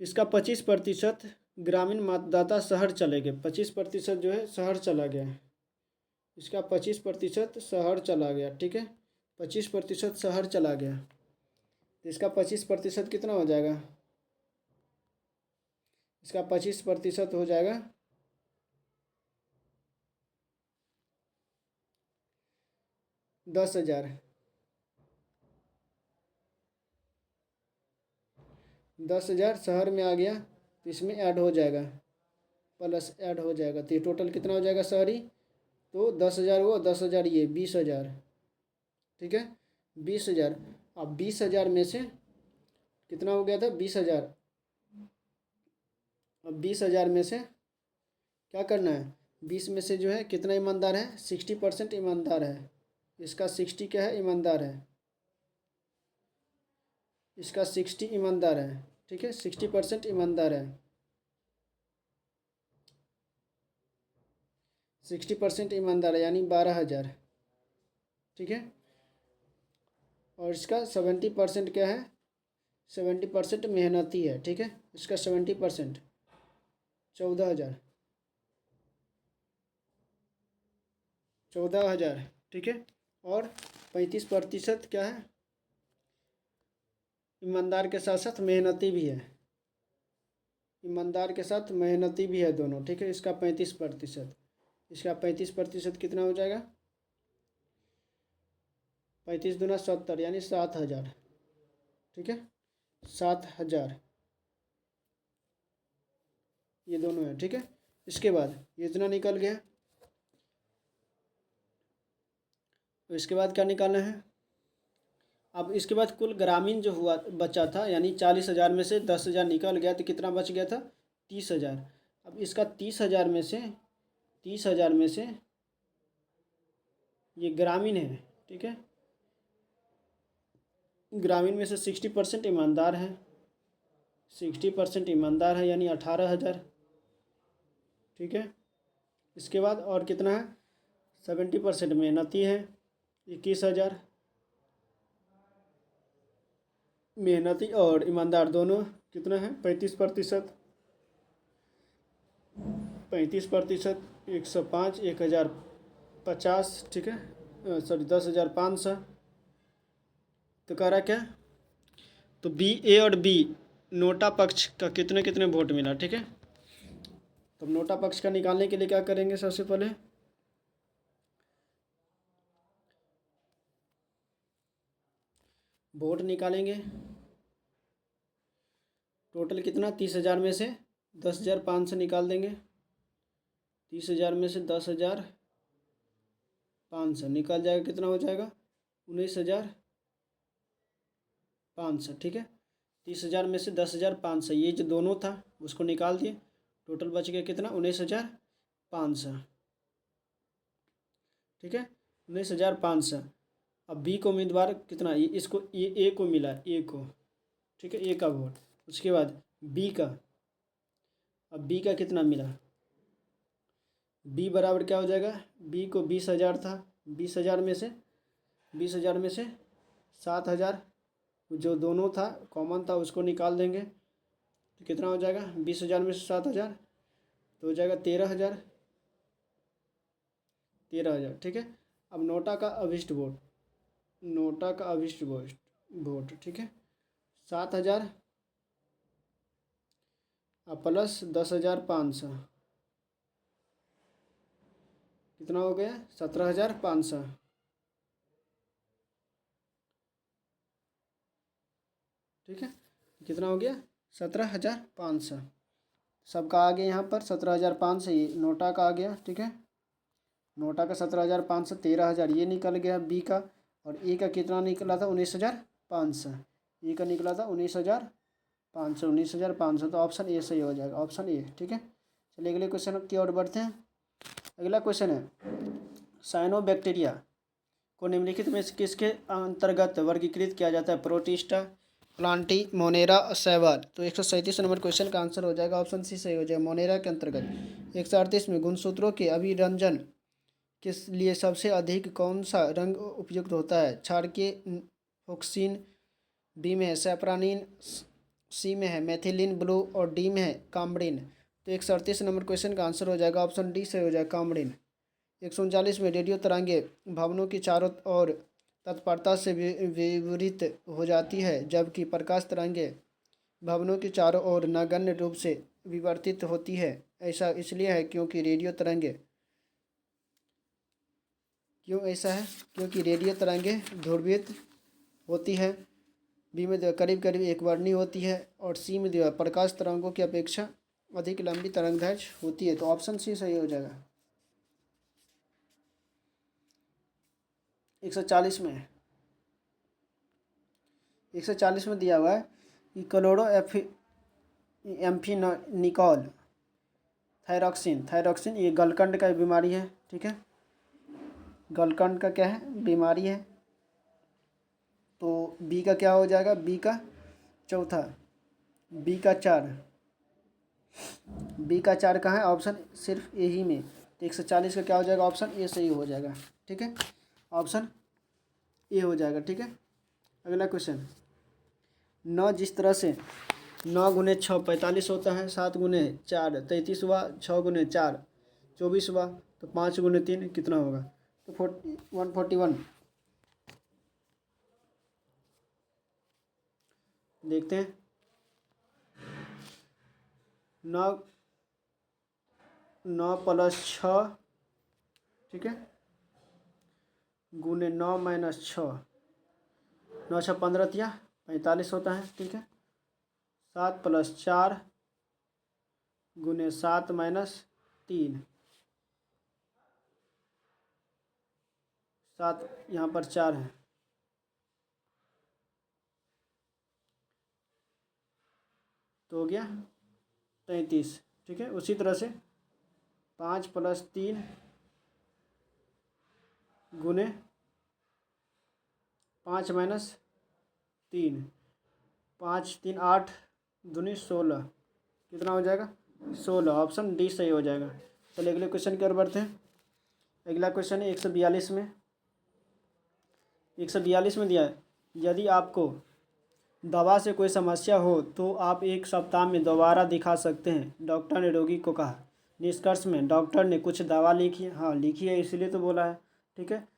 Speaker 1: इसका 25% ग्रामीण मतदाता शहर चले गए। 25% जो है शहर चला गया, इसका 25% शहर चला गया। ठीक है, 25% शहर चला गया, तो इसका 25% कितना हो जाएगा, इसका 25% हो जाएगा 10,000। 10,000 शहर में आ गया, तो इसमें ऐड हो जाएगा, प्लस ऐड हो जाएगा, तो ये टोटल कितना हो जाएगा शहरी। तो 10,000 वो 10,000 ये 20,000। ठीक है, 20,000। अब 20,000 में से कितना हो गया था 20,000। अब 20,000 में से क्या करना है, 20 में से जो है कितना ईमानदार है 60% ईमानदार है, इसका 60 क्या है ईमानदार है, इसका 60 ईमानदार है। ठीक है, 60% ईमानदार है, 60% ईमानदार है, यानी 12,000। ठीक है, और इसका 70% क्या है 70% मेहनती है। ठीक है, इसका 70% 14,000 14,000। ठीक है, और 35% क्या है ईमानदार के साथ साथ मेहनती भी है, ईमानदार के साथ मेहनती भी है दोनों। ठीक है, इसका 35%, इसका 35% कितना हो जाएगा 35 दूना 70 यानी 7,000। ठीक है, 7,000 ये दोनों है। ठीक है, इसके बाद ये इतना निकल गया, तो इसके बाद क्या निकालना है। अब इसके बाद कुल ग्रामीण जो हुआ बचा था, यानी 40,000 में से 10,000 निकल गया, तो कितना बच गया था 30,000। अब इसका 30,000 में से 30,000 में से ये ग्रामीण है। ठीक है, ग्रामीण में से 60% ईमानदार है, 60% ईमानदार है यानी 18,000। ठीक है, इसके बाद और कितना है 70% मेहनती है 21,000। मेहनती और ईमानदार दोनों कितना है 35%, 35% 105 1,050। ठीक है, सॉरी 10,500। तो कह रहा क्या, तो बी ए और बी नोटा पक्ष का कितने कितने वोट मिला। ठीक है, तो नोटा पक्ष का निकालने के लिए क्या करेंगे, सबसे पहले वोट निकालेंगे। टोटल कितना 30,000 में से 10,500 निकाल देंगे, 30,000 में से 10,500 निकाल जाएगा, कितना हो जाएगा 19,500। ठीक है, 30,000 में से 10,500 ये जो दोनों था उसको निकाल दिए, टोटल बच गया कितना 19,500। ठीक है, 19,500। अब बी को उम्मीदवार कितना, ये इसको ये ए को मिला, ए को। ठीक है, ए का वोट। उसके बाद बी का, अब बी का कितना मिला, बी बराबर क्या हो जाएगा, बी को 20,000 था, 20,000 में से 7,000 जो दोनों था कॉमन था उसको निकाल देंगे, तो कितना हो जाएगा 20,000 में से 7,000 तो हो जाएगा 13,000। 13,000। ठीक है, अब नोटा का अभिष्ट वोट, नोटा का अभिष्ट वोट, ठीक है। 7,000 प्लस 10,500 कितना हो गया? 17,500, ठीक है। कितना हो गया? 17,500 सबका आ गया यहाँ पर। 17,500 ये नोटा का आ गया, ठीक है। नोटा का 17,500, 13,000 ये निकल गया बी का। और ए का कितना निकला था? 19,500। ए का निकला था 19,500, 19,500। तो ऑप्शन ए सही हो जाएगा, ऑप्शन ए, ठीक है। चलिए अगले क्वेश्चन की ओर बढ़ते हैं। अगला क्वेश्चन है साइनोबैक्टीरिया को निम्नलिखित में से किसके अंतर्गत वर्गीकृत किया जाता है? प्रोटिस्टा, प्लांटी, मोनेरा, शैवाल। तो 137 नंबर क्वेश्चन का आंसर हो जाएगा ऑप्शन सी सही हो जाएगा, मोनेरा के अंतर्गत। 138 में गुणसूत्रों के अभिरंजन के लिए सबसे अधिक कौन सा रंग उपयुक्त होता है? क्षारकीय फोक्सीन, बी में है सैफरानीन, सी में है मेथिलीन ब्लू और डी में है काम्बरिन। तो 138 नंबर क्वेश्चन का आंसर हो जाएगा ऑप्शन डी सही हो जाएगा, काम्बरिन। 139 में रेडियो तरंगे भवनों की चारों ओर तत्परता से विवरित हो जाती है, जबकि प्रकाश तरंगे भवनों के चारों ओर नगण्य रूप से विवर्तित होती है। ऐसा इसलिए है क्योंकि रेडियो तरंगे क्यों ऐसा है? क्योंकि रेडियो तरंगे ध्रुवित होती है, बी में करीब करीब एक वर्णी होती है और सी में प्रकाश तरंगों की अपेक्षा अधिक लंबी तरंगदैर्घ्य होती है। तो ऑप्शन सी सही हो जाएगा। 140 में 140 में दिया हुआ है कि क्लोरो एम्फिनिकॉल थायरॉक्सिन ये गलकंड का बीमारी है, ठीक है। गलकंड का क्या है? बीमारी है। तो बी का क्या हो जाएगा? बी का चौथा, बी का 4, बी का 4 कहाँ है? ऑप्शन सिर्फ ए ही में। तो 140 का क्या हो जाएगा? ऑप्शन ए सही हो जाएगा, ठीक है। ऑप्शन ए हो जाएगा, ठीक है। अगला क्वेश्चन 9 जिस तरह से 9 गुने 6 45 होता है, 7 गुने 4 33 हुआ, 6 गुने 4 24 हुआ, तो 5 गुने 3 कितना होगा? तो 141 देखते हैं। 9 प्लस 6, ठीक है, गुने 9 माइनस 6, 9 6 15 दिया 45 होता है, ठीक है। 7 प्लस 4 गुने 7 माइनस 3, 7 यहाँ पर 4 है, तो हो गया 33, ठीक है। उसी तरह से 5 प्लस 3 गुने 5 माइनस 3, 5 3 8 दूनी 16 कितना हो जाएगा? 16, ऑप्शन डी सही हो जाएगा। चलिए अगले क्वेश्चन की ओर बढ़ते हैं। अगला क्वेश्चन है 142 में। 142 में दिया है यदि आपको दवा से कोई समस्या हो तो आप 1 सप्ताह में दोबारा दिखा सकते हैं, डॉक्टर ने रोगी को कहा। निष्कर्ष में डॉक्टर ने कुछ दवा लिखी है, हाँ लिखी है इसलिए तो बोला है, ठीक है।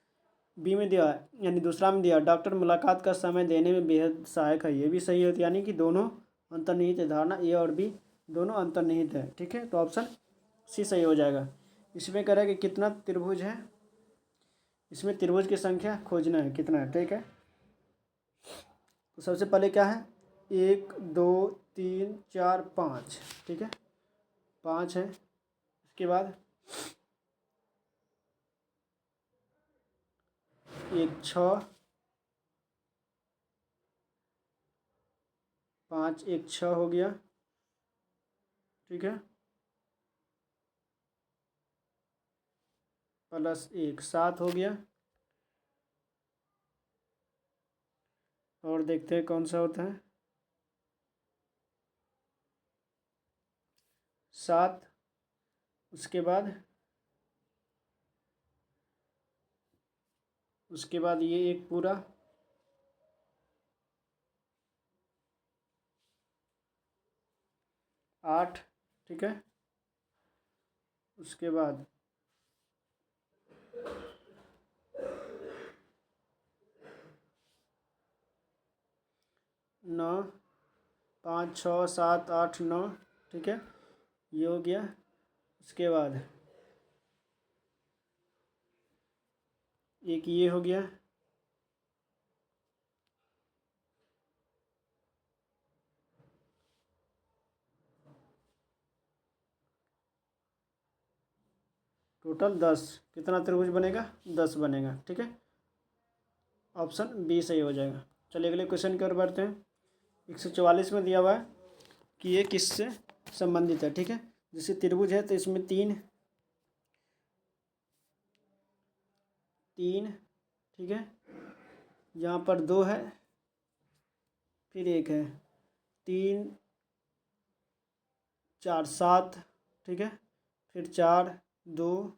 Speaker 1: बी में दिया है यानी दूसरा में दिया डॉक्टर मुलाकात का समय देने में बेहद सहायक है, ये भी सही होती है, यानी कि दोनों अंतर्निहित है। धारणा ए और बी दोनों अंतर्निहित है, ठीक है। तो ऑप्शन सी सही हो जाएगा। इसमें कह रहा है कि कितना त्रिभुज है, इसमें त्रिभुज की संख्या खोजना है कितना है, ठीक है। तो सबसे पहले क्या है? 1 2 3 4 5, ठीक है, 5 है। इसके बाद 1 6, 5 1 6 हो गया, ठीक है, प्लस 1 7 हो गया। और देखते हैं कौन सा होता है 7। उसके बाद ये एक पूरा 8, ठीक है। उसके बाद 9, 5, 6, 7, 8, 9, ठीक है, ये हो गया। उसके बाद एक ये हो गया, टोटल 10। कितना त्रिभुज बनेगा? 10 बनेगा, ठीक है। ऑप्शन बी सही हो जाएगा। चलिए अगले क्वेश्चन की ओर बढ़ते हैं। 144 में दिया हुआ है कि ये किससे संबंधित है, ठीक है। जैसे त्रिभुज है तो इसमें तीन, ठीक है, यहाँ पर 2 है, फिर 1 है, 3, 4, 7, ठीक है, फिर 4, 2,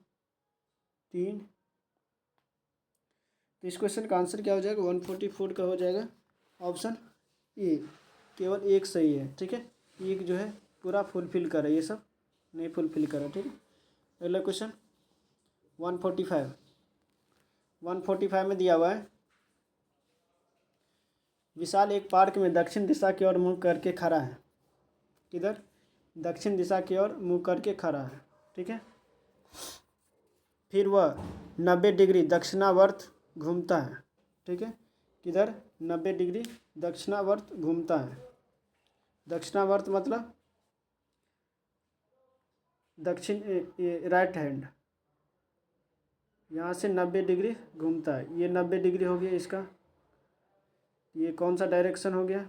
Speaker 1: 3। तो इस क्वेश्चन का आंसर क्या हो जाएगा? 144 का हो जाएगा ऑप्शन ए। केवल एक सही है, ठीक है। एक जो है पूरा फुलफिल करे, ये सब नहीं फुलफिल करा, ठीक है। अगला क्वेश्चन 145 में दिया हुआ है, विशाल एक पार्क में दक्षिण दिशा की ओर मुँह करके खड़ा है। किधर? दक्षिण दिशा की ओर मुँह करके खड़ा है, ठीक है। फिर वह 90 डिग्री दक्षिणावर्त घूमता है, ठीक है। किधर? 90 डिग्री दक्षिणावर्त घूमता है। दक्षिणावर्त मतलब दक्षिण, राइट हैंड, यहाँ से 90 डिग्री घूमता है। ये 90 डिग्री हो गया इसका। ये कौन सा डायरेक्शन हो गया?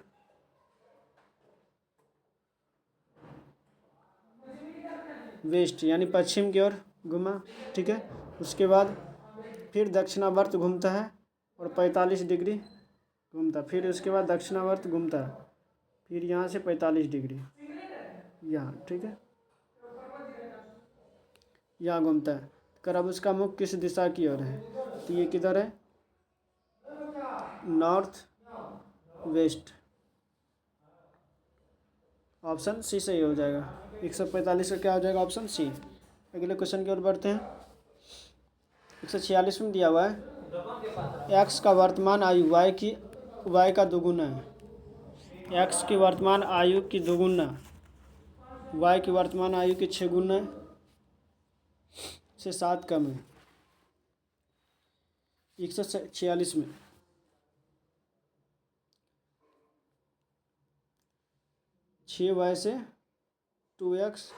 Speaker 1: वेस्ट, यानी पश्चिम की ओर घूमा, ठीक है। उसके बाद फिर दक्षिणावर्त घूमता है और 45 डिग्री घूमता है। फिर उसके बाद दक्षिणावर्त घूमता है, फिर यहाँ से 45 डिग्री यहाँ, ठीक है, यहाँ घूमता है। कर अब उसका मुख किस दिशा की ओर है? तो ये किधर है? North west. ऑप्शन सी सही हो जाएगा। 145 का क्या हो जाएगा? Option C. अगले क्वेश्चन की ओर बढ़ते हैं। 146 में दिया हुआ है, एक्स का वर्तमान आयु वाई का दोगुना है। एक्स की वर्तमान आयु की दोगुना वाई की वर्तमान आयु के 6 गुना से 7 कम है। 146 में 6y से 2x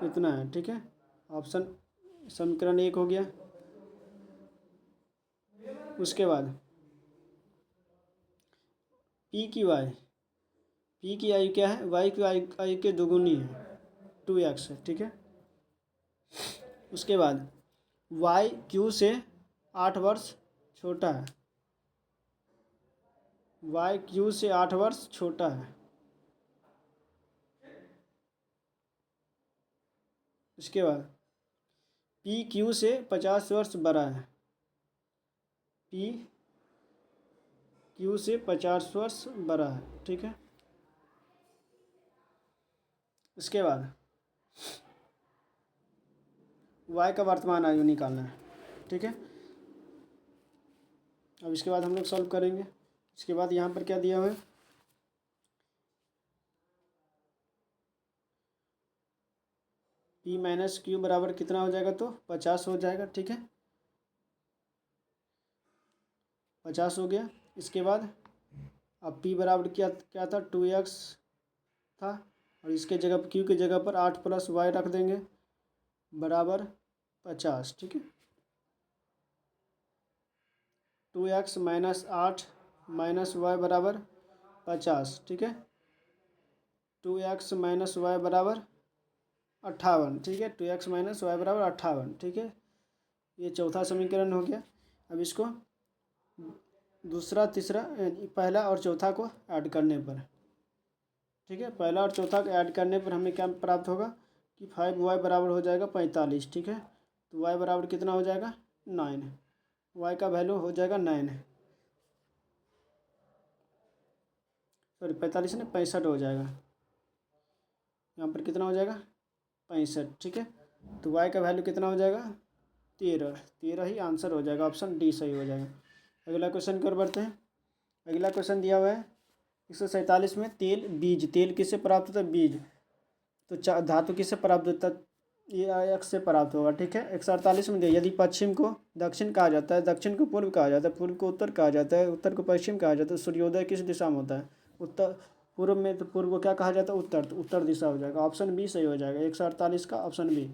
Speaker 1: इतना है, ठीक है। ऑप्शन समीकरण 1 हो गया। उसके बाद p की आयु क्या है? y की आयु के दोगुनी है, 2x है, ठीक है। उसके बाद y q से 8 वर्ष छोटा है। y q से 8 वर्ष छोटा है। उसके बाद p q से 50 वर्ष बड़ा है। p q से 50 वर्ष बड़ा है, ठीक है। उसके बाद y का वर्तमान आयु निकालना है, ठीक है। अब इसके बाद हम लोग सॉल्व करेंगे। इसके बाद यहाँ पर क्या दिया हुआ है? p माइनस क्यू बराबर कितना हो जाएगा? तो 50 हो जाएगा, ठीक है। 50 हो गया। इसके बाद अब p बराबर क्या क्या था? 2x था, और इसके जगह q की जगह पर 8 प्लस y रख देंगे बराबर 50, ठीक है। 2x माइनस 8 माइनस वाई बराबर 50, ठीक है। 2x माइनस वाई बराबर 58, ठीक है। 2x माइनस वाई बराबर 58, ठीक है। ये चौथा समीकरण हो गया। अब इसको दूसरा, तीसरा, पहला और चौथा को ऐड करने पर, ठीक है, पहला और चौथा को ऐड करने पर हमें क्या प्राप्त होगा कि 5y बराबर हो जाएगा 45, ठीक है। तो y बराबर कितना हो जाएगा? 9। y का वैल्यू हो जाएगा 9, सॉरी 45 नहीं 65 हो जाएगा। यहाँ पर कितना हो जाएगा? 65, ठीक है। तो y का वैल्यू कितना हो जाएगा? 13 ही आंसर हो जाएगा। ऑप्शन डी सही हो जाएगा। अगला क्वेश्चन की ओर बढ़ते हैं। अगला क्वेश्चन दिया हुआ है, 147 में तेल बीज, तेल किससे प्राप्त होता है? बीज। तो धातु किससे प्राप्त होता है? ये एक्स से प्राप्त होगा, ठीक है। 148 में दिया, यदि पश्चिम को दक्षिण कहा जाता है, दक्षिण को पूर्व कहा जाता है, पूर्व को उत्तर कहा जाता है, उत्तर को पश्चिम कहा जाता है, सूर्योदय किस दिशा में होता है? उत्तर। पूर्व में तो पूर्व को क्या कहा जाता है? उत्तर, तो उत्तर दिशा हो जाएगा, ऑप्शन बी सही हो जाएगा 148 का, ऑप्शन बी।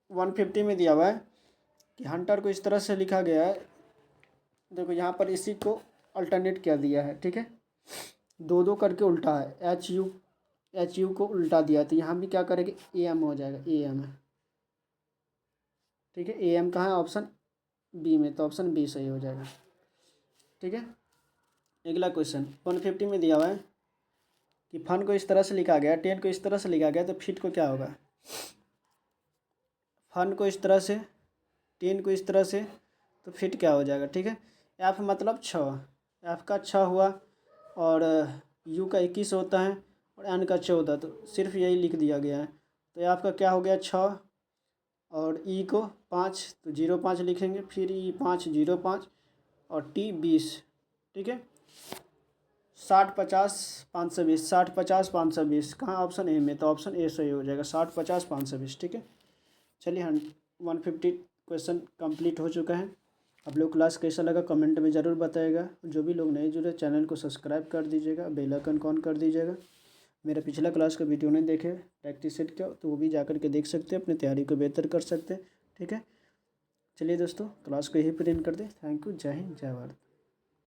Speaker 1: 150 में दिया हुआ है कि हंटर को इस तरह से लिखा गया है, देखो यहाँ पर इसी को अल्टरनेट क्या दिया है, ठीक है, दो दो करके उल्टा है, एच यू को उल्टा दिया, तो यहाँ भी क्या करेंगे? ए एम हो जाएगा, ए एम है, ठीक है। ए एम कहाँ है? ऑप्शन बी में, तो ऑप्शन बी सही हो जाएगा, ठीक है। अगला क्वेश्चन 150 में दिया हुआ है कि फन को इस तरह से लिखा गया, टेन को इस तरह से लिखा गया, तो फिट को क्या होगा? फन को इस तरह से, टेन को इस तरह से, तो फिट क्या हो जाएगा, ठीक है। एफ मतलब 6, एफ का 6 हुआ, और यू का 21 होता है, और एन का 14, तो सिर्फ यही लिख दिया गया है। तो एफ का क्या हो गया? 6, और ई को 5, तो 0.5 लिखेंगे, फिर ई 5 0.5, और टी 20, ठीक है। 60 50 520, 60 50 520 कहाँ? ऑप्शन ए में, तो ऑप्शन ए सही हो जाएगा, 60 50 520, ठीक है। चलिए 150 क्वेश्चन कंप्लीट हो चुका है। आप लोग क्लास कैसा लगा कमेंट में ज़रूर बताइएगा। जो भी लोग नए जुड़े चैनल को सब्सक्राइब कर दीजिएगा, बेल आइकन ऑन कर दीजिएगा। मेरा पिछला क्लास का वीडियो नहीं देखे, प्रैक्टिस सेट का, तो वो भी जाकर के देख सकते हैं, अपनी तैयारी को बेहतर कर सकते हैं, ठीक है। चलिए दोस्तों, क्लास को यही पर एंड कर दें। थैंक यू, जय हिंद, जय भारत।